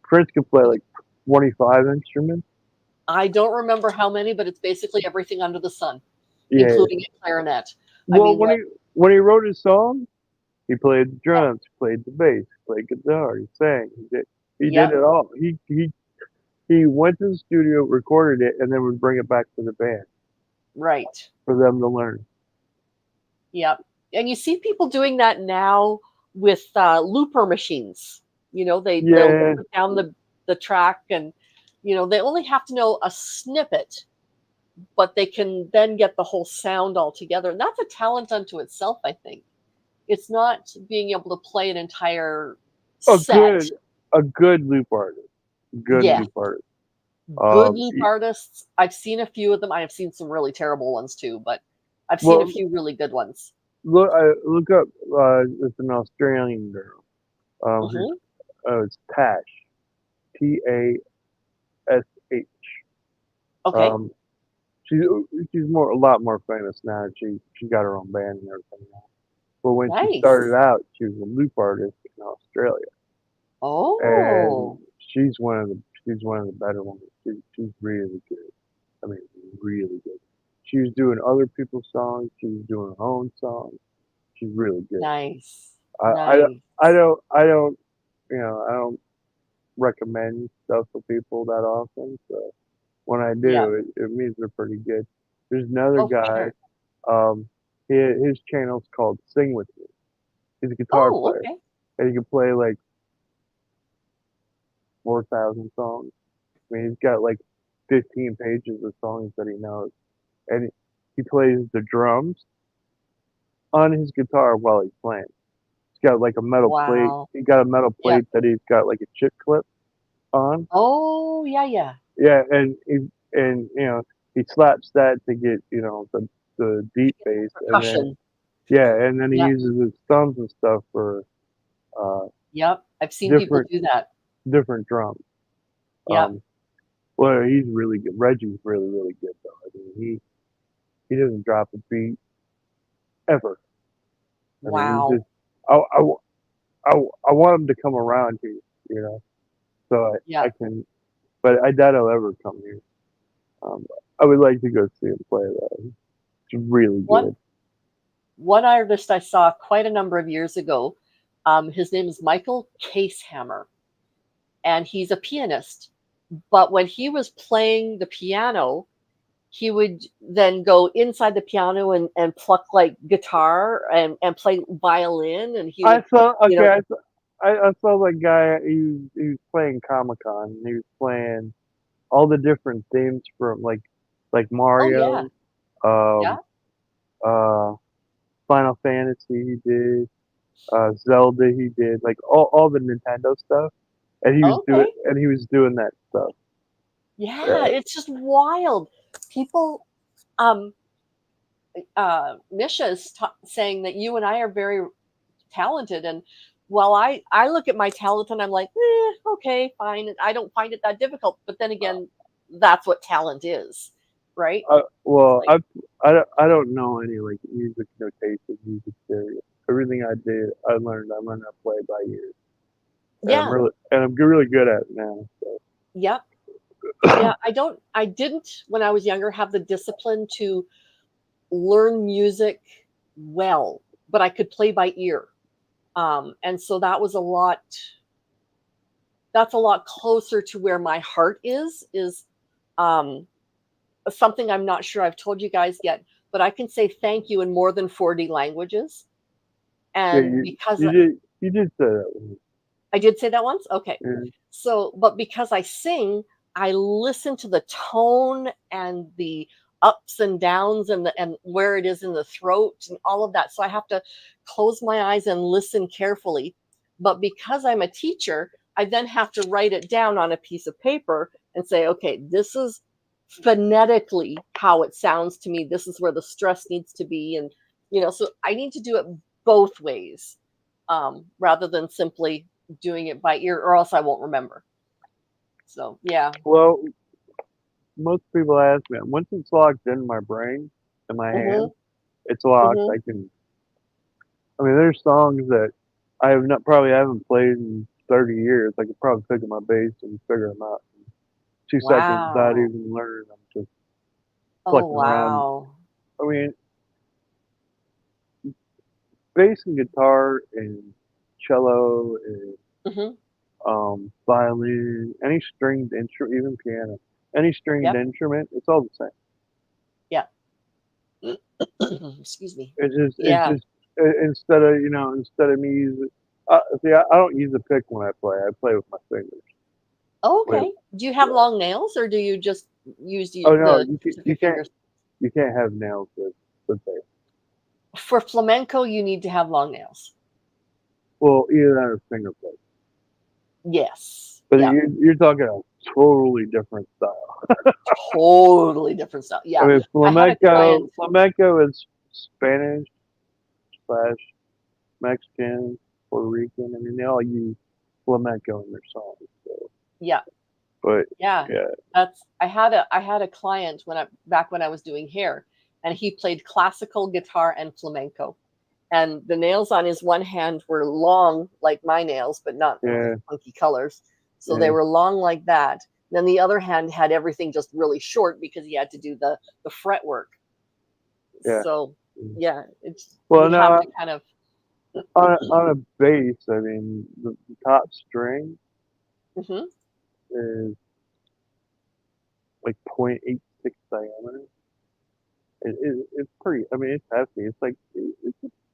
Prince could play like 25 instruments. I don't remember how many, but it's basically everything under the sun, Yeah. including a clarinet. I Well, mean, what when he wrote his song, he played the drums, played the bass, played guitar, he sang. He did yep, it all. He went to the studio, recorded it, and then would bring it back to the band right. for them to learn. Yep. And you see people doing that now with looper machines. They'll Yeah. put down the track, and they only have to know a snippet, but they can then get the whole sound all together. And that's a talent unto itself, I think. It's not being able to play an entire A set. good a good loop artist. Good Yeah, loop artist. good Um, loop y- artists. I've seen a few of them. I have seen some really terrible ones too, but I've seen a well, few really good ones. look up. It's an Australian girl. Hmm. It's Tash. Tash. Okay, Um, she's she's a lot more famous now. She got her own band and everything now. But when she started nice. out, she was a loop artist in Australia, and Oh, she's one of the better ones. She's really good. I mean, really good. She was doing other people's songs. She was doing her own songs. She's really good. nice, I I don't nice. I don't I don't recommend stuff for people that often. So when I Yeah. do, it means they're pretty good. There's another Oh, for guy. sure. Um, his channel's called Sing With Me. He's a guitar Oh, player, okay. and he can play like 4,000 songs. I mean, he's got like 15 pages of songs that he knows, and he plays the drums on his guitar while he's playing. He's got like a metal plate. Wow. He got a metal Yeah. plate that he's got like a chip clip on. Oh, yeah, yeah. Yeah, and he slaps that to get the deep bass, and then Percussion. yeah, and then he Yep. uses his thumbs and stuff for uh, Yep. I've seen people different do that. different drums. Yep. Um, well, he's really good. Reggie's really good though. I mean, he doesn't drop a beat ever. I mean, he's Wow. just I want him to come around here, you know, so I Yep. can, but I doubt he'll ever come here. Um, I would like to go see him play though. It's really One good. one artist I saw quite a number of years ago. His name is Michael Casehammer, and he's a pianist. But when he was playing the piano, he would then go inside the piano and pluck like guitar and play violin, and he I would, saw you okay. know, I saw that guy. He was playing Comic Con. He was playing all the different themes from like oh yeah, Mario, yeah, um, uh, Final Fantasy. He did Zelda. He did like all the Nintendo stuff, and okay, he was doing that stuff. yeah. Yeah. It's just wild. People, um, Misha is saying that you and I are very talented, and while I look at my talent and I'm like, okay, fine. I don't find it that difficult. But then again, that's what talent is, right? It's Well, like, I don't know any like music notation, music theory. Everything I did, I learned how to play by ear, and yeah, I'm really good at it now. So. yeah, yeah. I didn't when I was younger have the discipline to learn music well, but I could play by ear. And so that's a lot closer to where my heart is um, something I'm not sure I've told you guys yet, but I can say thank you in more than 40 languages. Yeah, And because you did say that one. I did say that once, okay. Yeah. So, but because I sing, I listen to the tone and the ups and downs and where it is in the throat and all of that. So I have to close my eyes and listen carefully. But because I'm a teacher, I then have to write it down on a piece of paper and say, okay, this is phonetically how it sounds to me. This is where the stress needs to be. And, so I need to do it both ways, rather than simply doing it by ear, or else I won't remember. So, yeah. Well, most people ask me, once it's locked in my brain, in my Hmm. hand, it's locked. Hmm. I mean, there's songs that I have not probably haven't played in 30 years. I could probably pick up my bass and figure them out in 2 seconds without Wow. even learning them. Just Oh, flicking around. wow. I mean, bass and guitar and cello and Hmm. violin, any stringed instrument, even piano, any stringed Yep. instrument, it's all the same. Yeah. Excuse me. It's Yeah. just instead of me using, see, I don't use a pick when I play. I play with my fingers. Oh, Wait, okay. Do you have yeah. long nails, or do you just use Oh no, the tips of your you can't fingers? you can't have nails with bass. For flamenco, you need to have long nails. Well, either that or finger play. Yes. But Yeah. you're talking a totally different style. Totally different stuff. I Yeah. mean, I had a client. flamenco is Spanish slash Mexican, Puerto Rican. I mean, they all use flamenco in their songs. So, Yeah. but Yeah. yeah, I had a client when I was doing hair, and he played classical guitar and flamenco. And the nails on his one hand were long like my nails, but not yeah, funky colors. So they yeah, were long like that. Then the other hand had everything just really short because he had to do the fret work. yeah. So yeah, it's Well, you'd have no, to kind of. on a bass, I mean, the top string Hmm. is like 0.86 diameter. It's pretty. I mean, it's hefty. It's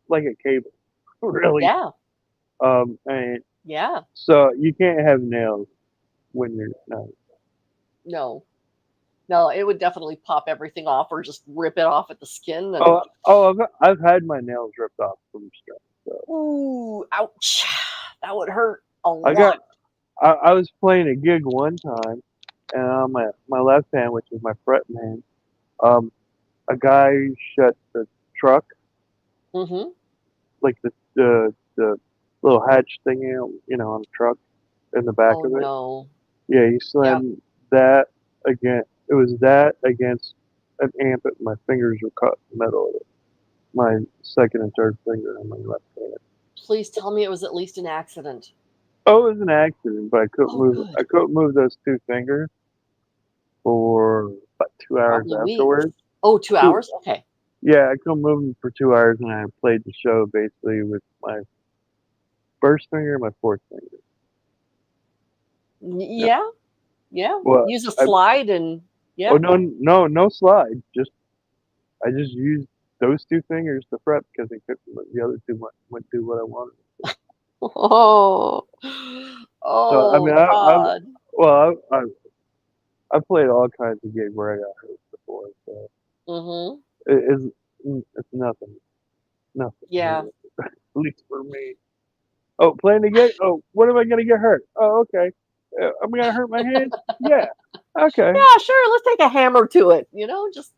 like a cable, really. Yeah, And yeah. so you can't have nails when you're no. No, no, it would definitely pop everything off or just rip it off at the skin. And I've had my nails ripped off from string. So ooh, ouch, that would hurt a I got. lot. I was playing a gig one time, and on my left hand, which is my fretting hand, um, a guy shut the truck, Hmm. like the little hatch thing, on the truck in the back Oh of it. no. Yeah, he Yep. slammed that again. It was that against an amp, and my fingers were cut in the middle of it. My second and third finger on my left hand. Please tell me it was at least an accident. Oh, it was an accident, but I couldn't Oh, move. good. I couldn't move those two fingers for about 2 hours Probably weeks. afterwards. Oh, 2 hours? Two. Okay. Yeah, I couldn't move them for 2 hours, and I played the show basically with my first finger and my fourth finger. No, Yeah, yeah. well, Use a I slide and oh yeah. no slide. I just used those two fingers to fret because they couldn't. The other two went do what I wanted. Oh, So I mean, oh I've God. well, I've played all kinds of gigs where I got hurt before, so Mm-hmm. it's nothing Yeah. really, at least for me. Oh, playing the gig. Oh, what am I gonna get hurt? Oh, okay. I'm gonna hurt my hand. Yeah. Okay. Yeah, sure. Let's take a hammer to it. Just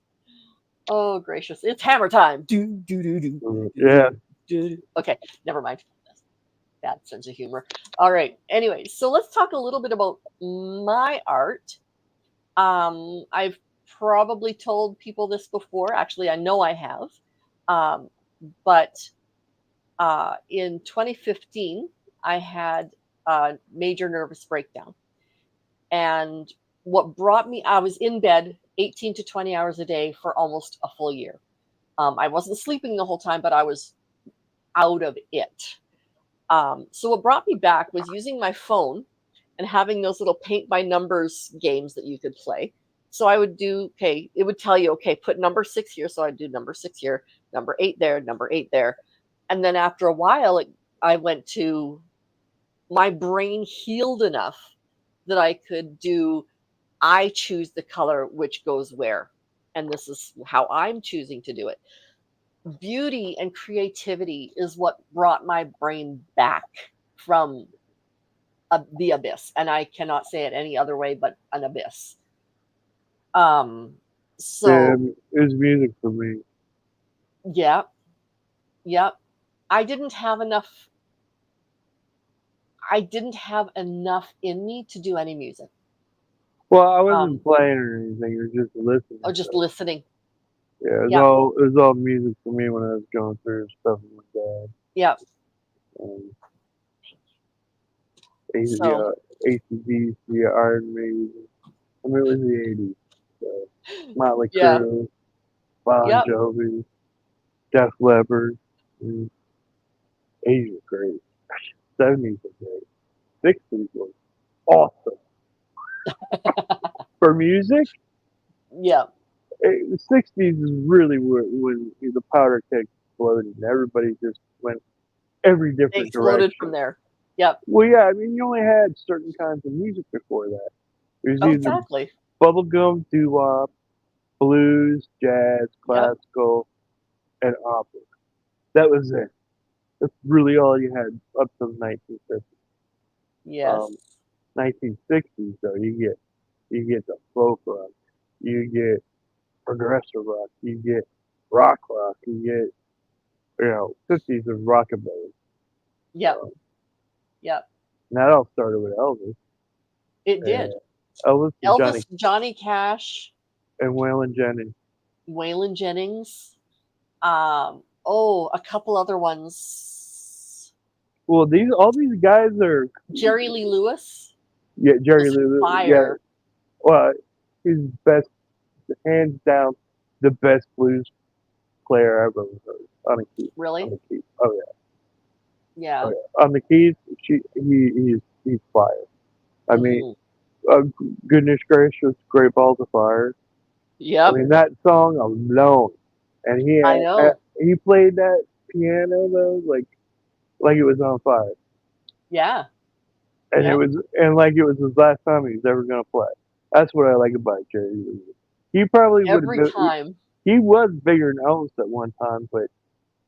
oh gracious. It's hammer time. Do do do do do do Yeah. do. Okay, never mind. Bad sense of humor. All right. Anyway, so let's talk a little bit about my art. I've probably told people this before. Actually, I know I have. But in 2015, I had a major nervous breakdown. And what brought me, I was in bed 18 to 20 hours a day for almost a full year. I wasn't sleeping the whole time, but I was out of it. So what brought me back was using my phone and having those little paint by numbers games that you could play. So I would do, okay, it would tell you, okay, put number 6 here. So I'd do number 6 here, number 8 there, number 8 there. And then after a while, I went to my brain healed enough that I could do, I choose the color which goes where. And this is how I'm choosing to do it. Beauty and creativity is what brought my brain back from the abyss, and I cannot say it any other way but an abyss. Um, Yeah, so it was music for me. yeah, yeah. I didn't have enough. I didn't have enough in me to do any music. Well, I Um, wasn't playing or anything. It was just listening. or just So listening. yeah, Yeah, it was all music for me when I was going through stuff with my dad. yeah. Um, So AC/DC, Iron Maiden. I mean, it was the '80s. So Motley yeah, Crue, Bon yeah, Jovi, Def Leppard. I mean, '80s were great. '70s were great. '60s was awesome for music. yeah. The '60s is really when the powder keg exploded and everybody just went every They different exploded from direction. there. Yep. Well, yeah, I mean, you only had certain kinds of music before that. It was Oh, either exactly. bubblegum, doo-wop, blues, jazz, Yep. classical, and opera. That was it. That's really all you had up to the 1950s. Yes. Um, 1960s though, you get the folk rock, you get progressive rock, you get rock, you get 50s of rockabilly. Yep. Um, Yep. and that all started with Elvis, It did. and Elvis and Elvis, Johnny Cash, Waylon Jennings. Waylon Jennings. A couple other ones. Well, all these guys are Jerry Lee Lewis yeah, Jerry was Lewis. Yeah, fire. well, he's best hands down the best blues player I've ever heard on a key. On Really? the keys. Oh yeah. Oh Yeah. yeah. On the keys, he's fire. I mean, Hmm. uh, goodness gracious, Great Balls of Fire. I Yep. mean that song alone, and I know. he played that piano though like it was on fire, Yeah. and Yep. like it was his last time he was ever gonna play. That's what I like about Jerry Lee. He probably would have Every been. time. He was bigger than Elvis at one time, but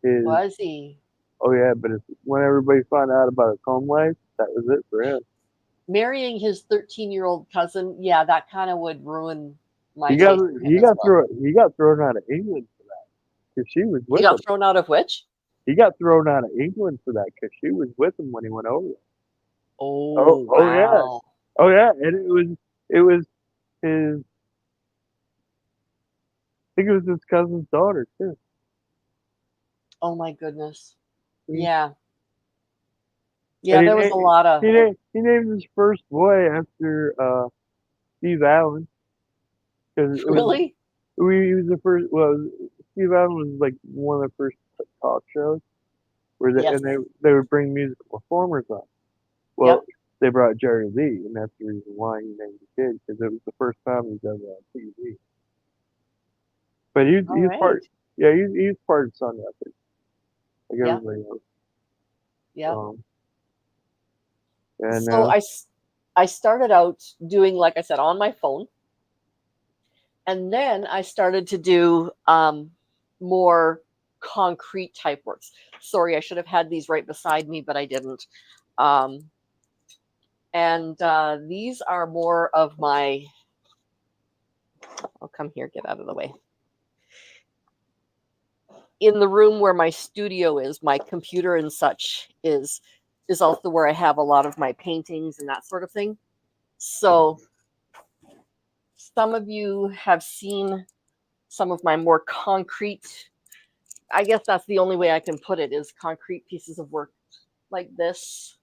his Was he? oh yeah, but when everybody found out about his home life, that was it for him. Marrying his 13-year-old cousin, yeah, that kind of would ruin my He got taste in him he as got well. thrown out of England for that because she was He with got him. thrown out of which? He got thrown out of England for that because she was with him when he went over there. Oh, Oh yeah, wow. oh yeah, and it was his. I think it was his cousin's daughter too. Oh my goodness. And Yeah. Yeah, there was a lot of he named his first boy after Steve Allen because it was really? he was the first. Well, Steve Allen was like one of the first talk shows where Yes. they would bring musical performers on. Well, Yep. they brought Jerry Lee, and that's the reason why he named the kid because it was the first time he's ever on TV. But All he's right. part, yeah, he's part of Sun Records, like Yep. everybody else. Yep. Um, and So I started out doing, like I said, on my phone, and then I started to do more concrete type works. Sorry, I should have had these right beside me, but I didn't. Um, and these are more of my. I'll come here, get out of the way. In the room where my studio is, my computer and such is also where I have a lot of my paintings and that sort of thing. So some of you have seen some of my more concrete, I guess that's the only way I can put it, is concrete pieces of work like this.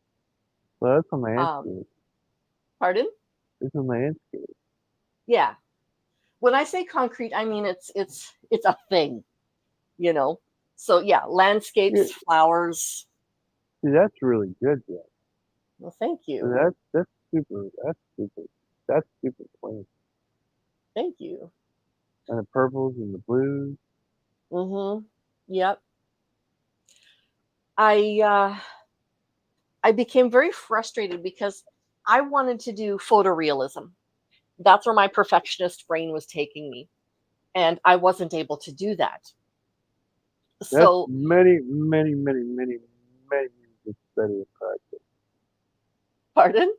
well, that's a Um, landscape. pardon? It's a landscape. Yeah. When I say concrete, I mean it's a thing, you know. So yeah, Yeah, landscapes, flowers. see, that's really good. Yeah, Well, thank you. that's super. That's super clean. Thank you. And the purples and the blues. Mhm. Yep. I became very frustrated because I wanted to do photorealism. That's where my perfectionist brain was taking me, and I wasn't able to do that. That's So many musicians study in practice. Pardon?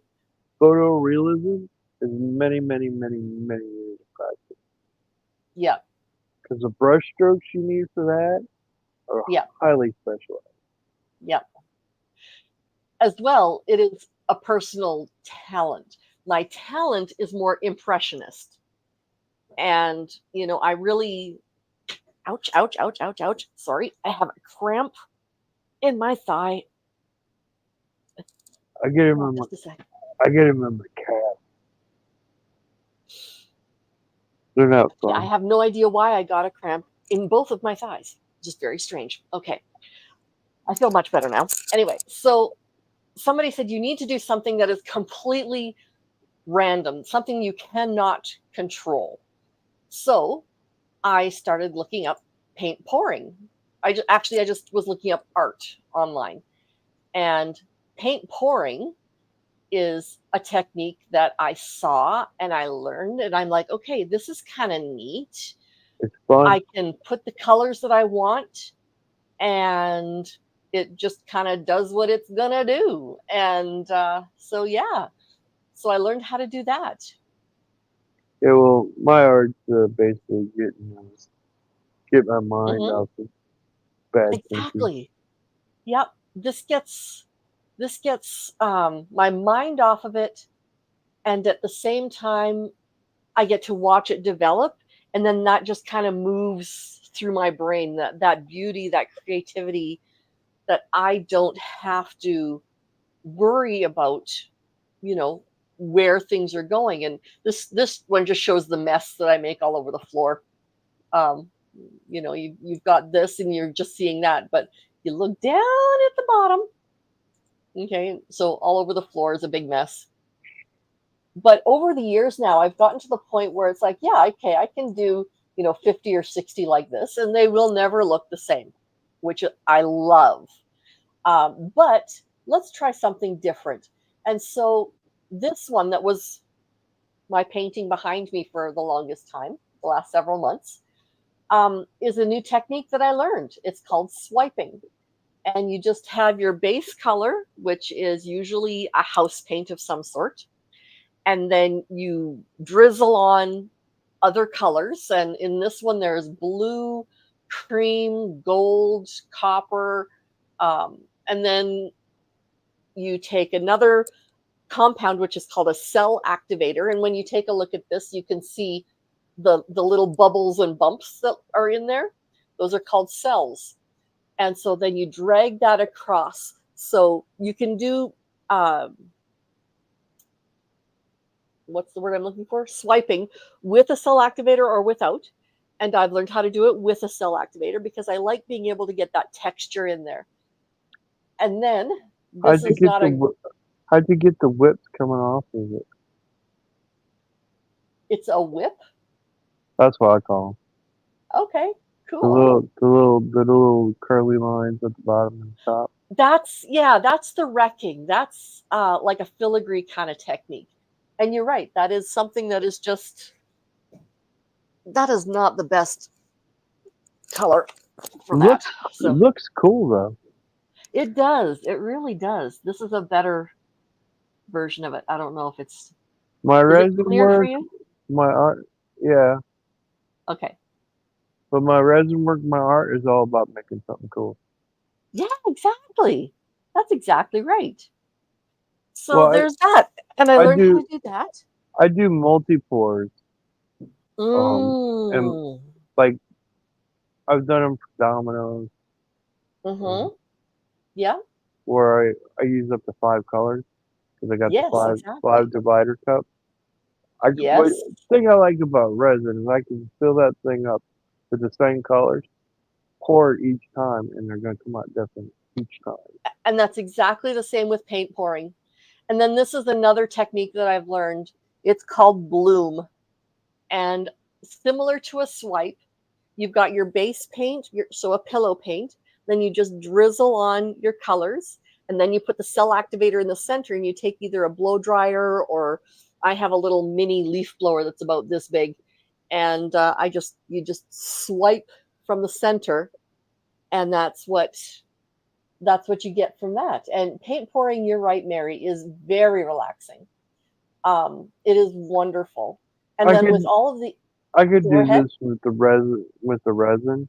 Photorealism is many, many, many, many years of practice. Yeah, Because the brush strokes you need for that are yeah, highly specialized. yeah. As well, it is a personal talent. My talent is more impressionist. And, I really, ouch, ouch, ouch, ouch, ouch. Sorry, I have a cramp in my thigh. I get Hold him on in my, just a second. I get him in my calf. They're not Okay, I fun. have no idea why I got a cramp in both of my thighs. Just very strange. Okay, I feel much better now. Anyway, so somebody said you need to do something that is completely random, something you cannot control. So I started looking up paint pouring. I just was looking up art online, and paint pouring is a technique that I saw and I learned, and I'm like, okay, this is kind of neat. It's fun. I can put the colors that I want, and it just kind of does what it's gonna do. And so yeah, so I learned how to do that. Yeah, well, my art's basically get my mind Hmm. off of bad thinking. Exactly. Yep. This gets my mind off of it, and at the same time, I get to watch it develop, and then that just kind of moves through my brain. That beauty, that creativity, that I don't have to worry about, you know, where things are going. And this one just shows the mess that I make all over the floor. Um, you've got this, and you're just seeing that, but you look down at the bottom. Okay, so all over the floor is a big mess. But over the years now, I've gotten to the point where it's like, yeah, okay, I can do 50 or 60 like this, and they will never look the same, which I love. But let's try something different. And so this one that was my painting behind me for the longest time, the last several months, is a new technique that I learned. It's called swiping. And you just have your base color, which is usually a house paint of some sort. And then you drizzle on other colors. And in this one, there's blue, cream, gold, copper. And then you take another compound, which is called a cell activator. And when you take a look at this, you can see the little bubbles and bumps that are in there. Those are called cells. And so then you drag that across. So you can do what's the word I'm looking for? Swiping with a cell activator or without. And I've learned how to do it with a cell activator because I like being able to get that texture in there. And then How'd this you is get not a, how'd you get the whips coming off of it? it's a whip. That's what I call them. Okay, The cool. little curly lines at the bottom and top. That's the wrecking. That's like a filigree kind of technique. And you're right, that is something that is just, that is not the best color for that. So Looks cool though. it does. It really does. This is a better version of it. I don't know if it's, My is it resin clear for work, you? my art, yeah. Okay. But my resin work, my art is all about making something cool. Yeah, exactly. That's exactly right. So Well, there's that. And I I learned how to do do that. I do multi pours. And Mm. like I've done them for dominoes, um, Mm-hmm. Yeah. where I use up to 5 colors because I got the Yes, five exactly. divider cup. What Yes. thing I like about resin is I can fill that thing up with the same colors, pour it each time, and they're gonna come out different each time. And that's exactly the same with paint pouring. And then this is another technique that I've learned. It's called bloom. And similar to a swipe, you've got your base paint, so a pillow paint. Then you just drizzle on your colors. And then you put the cell activator in the center, and you take either a blow dryer, or I have a little mini leaf blower that's about this big. And you just swipe from the center. And that's what that's what you get from that. And paint pouring, you're right, Mary, is very relaxing. It is wonderful. And I then with could all of the, I could go do ahead. this with the resin, um,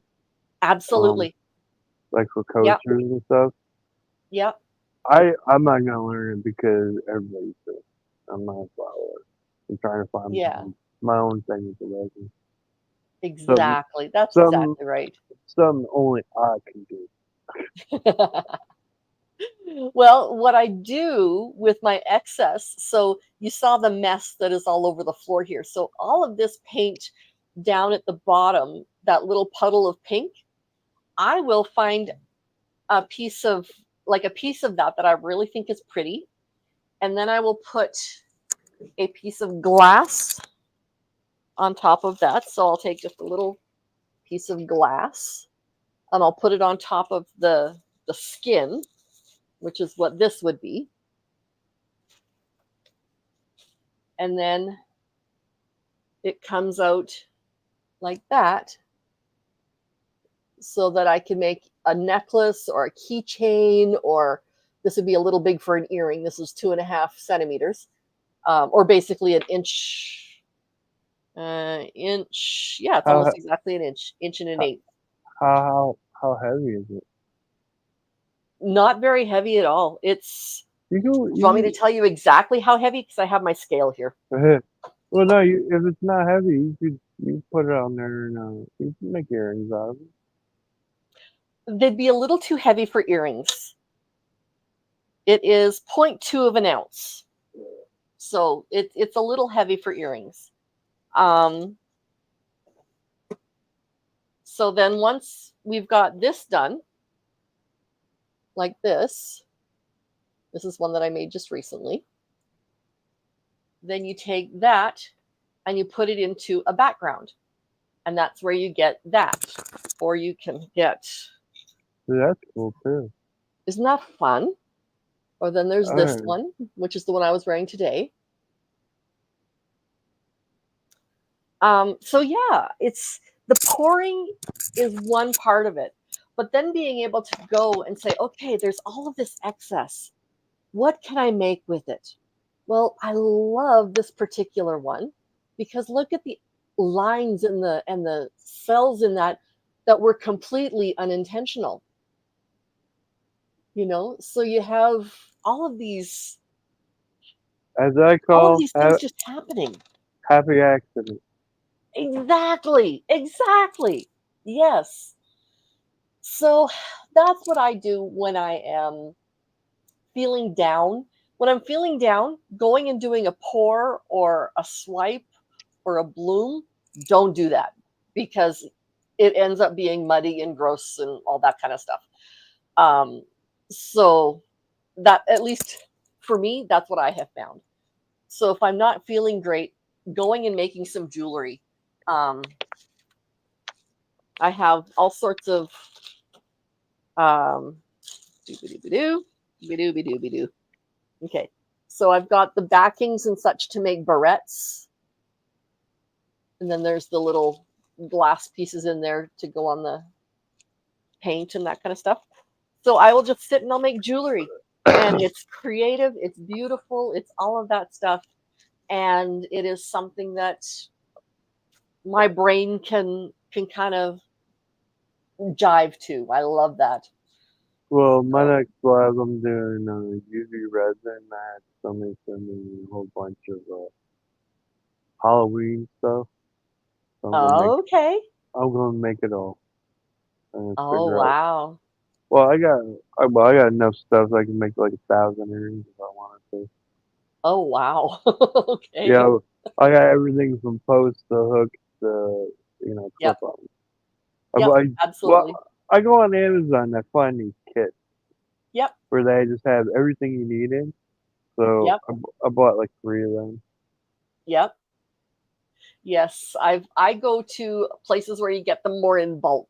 Absolutely. like for Yep. coasters and stuff. Yep. I'm not gonna learn it because everybody's doing it. I'm not a follower. I'm trying to find Yeah. my own thing with the resin. Something Exactly. That's some exactly right. something only I can do. Well, what I do with my excess, so you saw the mess that is all over the floor here. So all of this paint down at the bottom, that little puddle of pink, I will find a piece of like a piece of that that I really think is pretty, and then I will put a piece of glass on top of that. So I'll take just a little piece of glass and I'll put it on top of the skin, which is what this would be. And then it comes out like that so that I can make a necklace or a keychain, or this would be a little big for an earring. This is 2.5 centimeters, or basically an inch. Yeah, it's How almost exactly an inch and an how eighth. how heavy is it? Not very heavy at all. It's. You go Do you want me to you tell you exactly how heavy? Because I have my scale here. well no if it's not heavy you put it on there and you can make earrings out of it. They'd be a little too heavy for earrings. It is 0.2 of an ounce, so it's a little heavy for earrings. Um, so then once we've got this done, like this is one that I made just recently. Then you take that and you put it into a background, and that's where you get that, or you can get. So that's cool too. Isn't that fun? Or then there's this Alright. one, which is the one I was wearing today. So yeah, it's the pouring is one part of it, but then being able to go and say, okay, there's all of this excess. What can I make with it? Well, I love this particular one because look at the lines and the cells in that that were completely unintentional. So you have all of these As I all of call these things just happening. happy accident. Exactly. Exactly. Yes. So that's what I do when I am feeling down. When I'm feeling down, going and doing a pour or a swipe or a bloom, don't do that because it ends up being muddy and gross and all that kind of stuff. Um, so that, at least for me, that's what I have found. So if I'm not feeling great, going and making some jewelry. Um, I have all sorts of um, doo doo. Okay, so I've got the backings and such to make barrettes, and then there's the little glass pieces in there to go on the paint and that kind of stuff. So I will just sit and I'll make jewelry, and it's creative, it's beautiful, it's all of that stuff, and it is something that my brain can kind of jive to. I love that. Well, my So, next lab, I'm doing UV resin. I had somebody send me a whole bunch of Halloween stuff. So okay. I'm gonna make it all and Oh figure out. wow. Well, I got enough stuff so I can make like 1,000 earrings if I wanted to. Oh wow. Okay. Yeah, I got everything from posts to hooks to clip Yep. on. Yep. Well, Absolutely. I go on Amazon. I find these kits Yep. where they just have everything you need in. So Yep. I bought like 3 of them. Yep. Yes. I go to places where you get them more in bulk,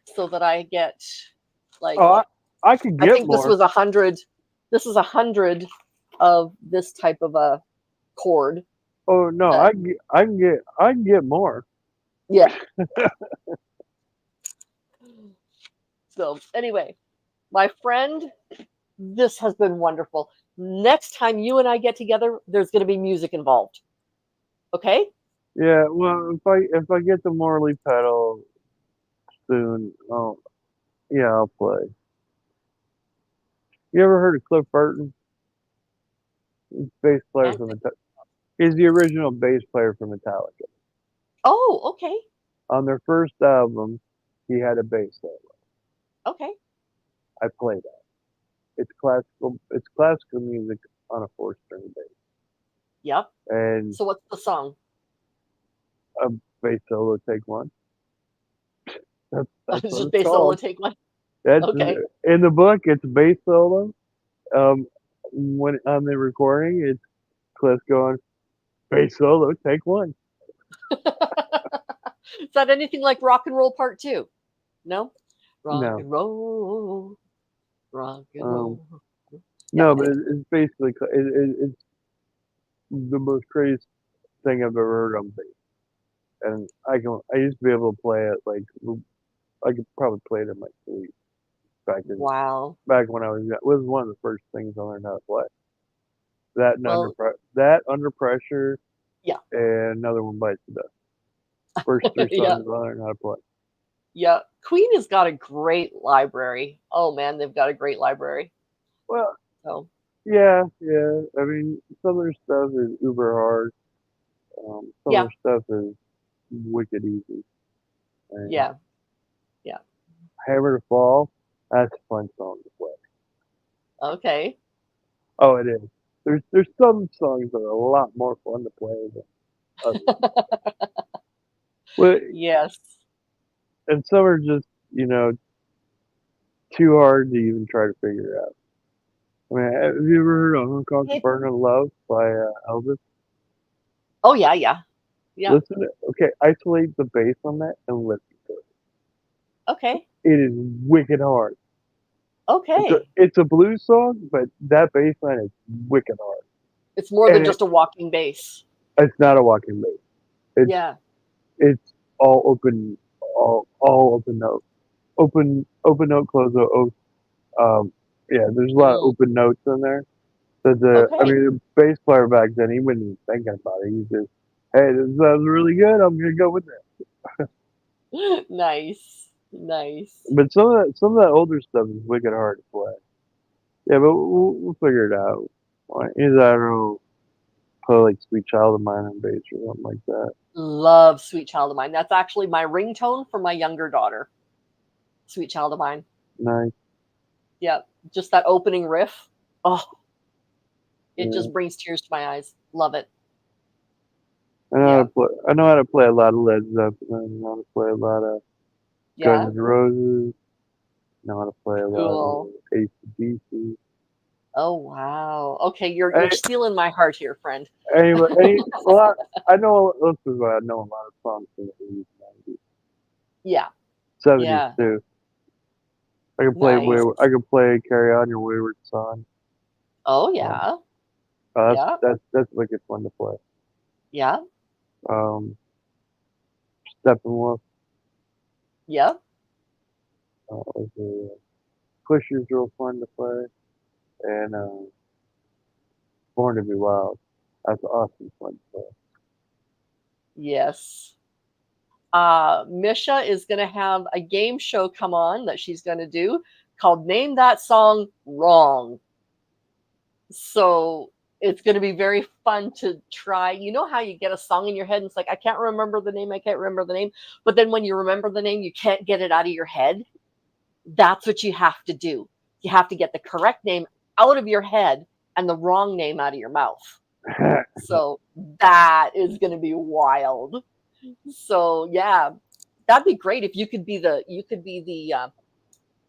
so that I get like, Oh, I could I get think this more. was 100. This is 100 of this type of a cord. Oh no, That, I can get more. yeah. So anyway, My friend, this has been wonderful. Next time you and I get together, there's going to be music involved. Okay? Yeah, well, if I get the Morley pedal soon, yeah, I'll play. You ever heard of Cliff Burton? He's bass player Can't from think. He's the original bass player for Metallica. Oh, okay. On their first album, he had a bass solo. Okay. I played that. It's classical. It's classical music on a four-string bass, Yep. and So what's the song? a bass solo. Take one. That's It's what just it's bass solo, called. take one. That's Okay. in the book. It's bass solo. Um, when on the recording, it's Cliff going bass solo. Take one. Is that anything like Rock and Roll Part 2? No? Rock No, and roll, rock and um, roll. Yeah, no, but anyway. it's basically it's the most crazy thing I've ever heard on bass. And I used to be able to play it like I could probably play it in my sleep Wow. back when I was young. It was one of the first things I learned how to play. That and Well, that under pressure yeah. and another one bites the dust. First three Yeah. songs I learned how to play. Yeah. Queen has got a great library. Oh man, they've got a great library. Well, So yeah, yeah. I mean, some of their stuff is uber hard. Some of yeah, their stuff is wicked easy. And yeah, yeah. Hammer to Fall, that's a fun song to play. Okay. Oh, it is. There's some songs that are a lot more fun to play than others. Well, Yes. and some are just too hard to even try to figure out. I mean, have you ever heard of Unconquered Hey, Burden of Love by Elvis? oh yeah, yeah. Yeah. Listen to okay, isolate the bass on that and listen to it. Okay. It is wicked hard. Okay. It's a blues song, but that bass line is wicked hard. It's more than And just a walking bass. it's not a walking bass. It's Yeah. it's all open, all open note, open note, close note. Yeah, there's a lot of Mm, open notes in there. So I okay. mean, the bass player back then, he wasn't even thinking about it. He just, hey, this sounds really good. I'm gonna go with that. Nice. Nice. But some of that older stuff is wicked hard to play. Yeah, but we'll figure it out. Like, either I don't know, play like "Sweet Child of Mine" on bass or something like that. Love Sweet Child of Mine. That's actually my ringtone for my younger daughter. Sweet Child of Mine. Nice. Yeah. Just that opening riff. Oh, it Yeah. just brings tears to my eyes. Love it. I know how to Yeah. play. I know how to play a lot of Led Zeppelin. I know how to play a lot of Guns Yeah. N' Roses. I know how to play a lot of Cool. AC/DC. Oh wow. Okay, you're Any, stealing my heart here, friend. anyway, well, I know. This is why I know a lot of songs from the 80s, 90s, Yeah. 70s Yeah. too. I can play Nice. I can play "Carry On Your Wayward Son." Oh Um, yeah. that's Yeah. that's wicked fun to play. Yeah. Um, Steppenwolf, Yeah. Pusher's real fun to play, and Born to Be Wild. That's awesome fun to play. Yes. Misha is going to have a game show come on that she's going to do called Name That Song Wrong. So it's going to be very fun to try. You know how you get a song in your head and it's like, I can't remember the name, I can't remember the name. But then when you remember the name, you can't get it out of your head. That's what you have to do. You have to get the correct name out of your head and the wrong name out of your mouth. So that is going to be wild. So yeah, that'd be great if you could be the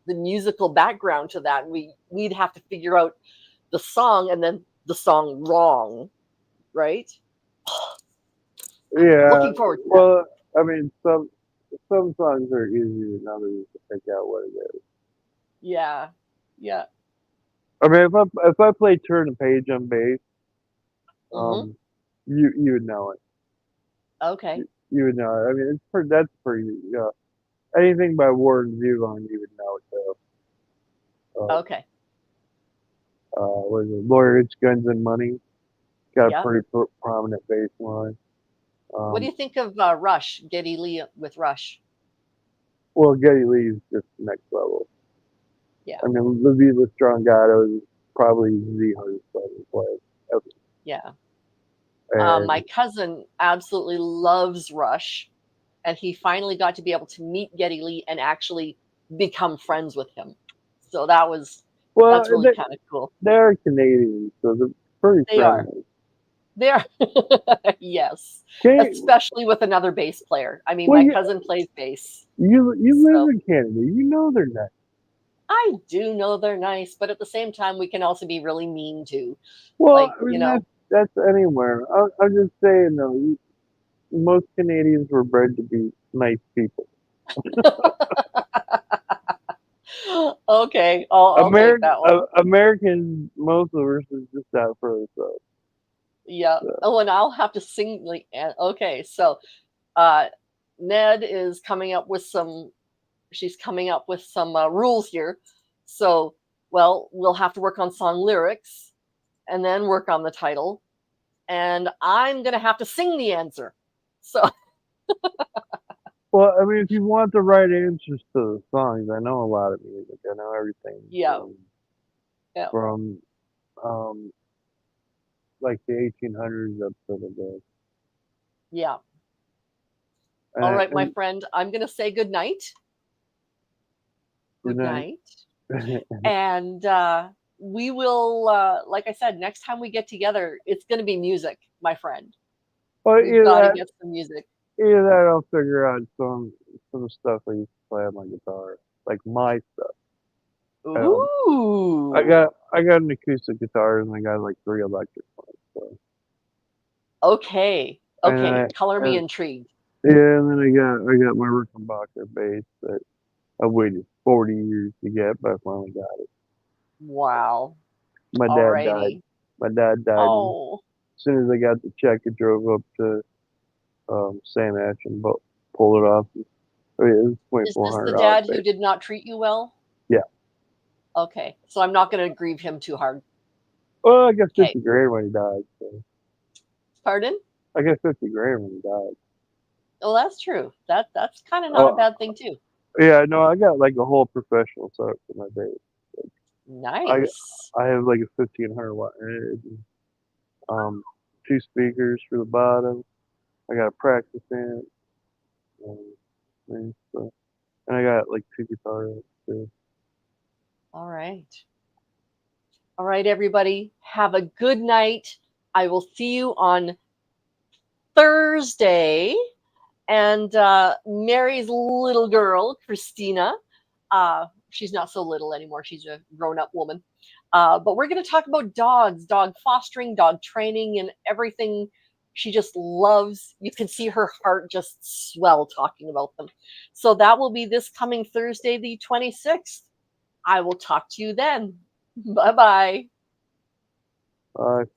musical background to that. We'd have to figure out the song and then the song wrong, right? I'm Yeah, looking forward to that. well, I mean, some songs are easier than others to figure out what it is. Yeah, yeah. I mean, if I play "Turn the Page" on bass, Hmm. um, you would know it. Okay. You would know it. I mean, that's pretty. Anything by Warren Zevon, you would know it too. Okay. What is it? Lawyers, Guns, and Money. Got a Yeah. pretty prominent bass line. What do you think of Rush? Geddy Lee with Rush? Well, Geddy Lee's just next level. Yeah. I mean, La Vida Strongato is probably the hardest song to play ever. Yeah. My And cousin absolutely loves Rush, and he finally got to be able to meet Geddy Lee and actually become friends with him. So well, that's really kind of cool. they're Canadians, so they're pretty They are. friendly. They are. Yes. Can Especially with another bass player. I mean, well, my cousin plays bass. you live So in Canada, you know they're nice. I do know they're nice, but at the same time, we can also be really mean too. Well, Like, I mean that's anywhere. I'm just saying though, most Canadians were bred to be nice people. Okay, I'll take that one. Americans, most of us is just out for ourselves. Yeah. So. Oh, and I'll have to sing like okay, so uh Ned is coming up with some she's coming up with some rules here. So, well, we'll have to work on song lyrics and then work on the title, and I'm going to have to sing the answer. So, Well, I mean, if you want the right answers to the songs, I know a lot of music. I know everything yeah. Yeah. from um like the 1800s up to the Yeah. All and, right, my friend, I'm going to say good night. good Good night. night. And we will like I said, next time we get together, it's going to be music, my friend. Well, We've got to get some music. either that, I'll figure out some stuff I used to play on my guitar, like my stuff. Ooh. I got an acoustic guitar and I got like 3 electric ones. So Okay. and then Okay. Color me and intrigued. yeah, and then I got my Rickenbacker bass that I waited 40 years to get, but I finally got it. Wow. My dad died. Alrighty. My dad died, and Oh, as soon as I got the check, I drove up to Sam Ash and pulled it off. Oh yeah, it was twenty is four this hundred the dollars dad who bass. did not treat you well? Yeah. Okay. So I'm not going to grieve him too hard. Well, I got Okay. 50 grand when he died. So Pardon? I got 50 grand when he died. Oh, that's true. That's kind of not a Oh bad thing too. yeah, no, I got like a whole professional setup for my bass. I Nice. I have like a 1500 watt head, and, two speakers for the bottom. I got a practice amp, and stuff. And I got like 2 guitars too. All right. All right, everybody. Have a good night. I will see you on Thursday. And Mary's little girl, Christina, she's not so little anymore. She's a grown up woman. But we're going to talk about dogs, dog fostering, dog training, and everything she just loves. You can see her heart just swell talking about them. So that will be this coming Thursday, the 26th. I will talk to you then. Bye bye.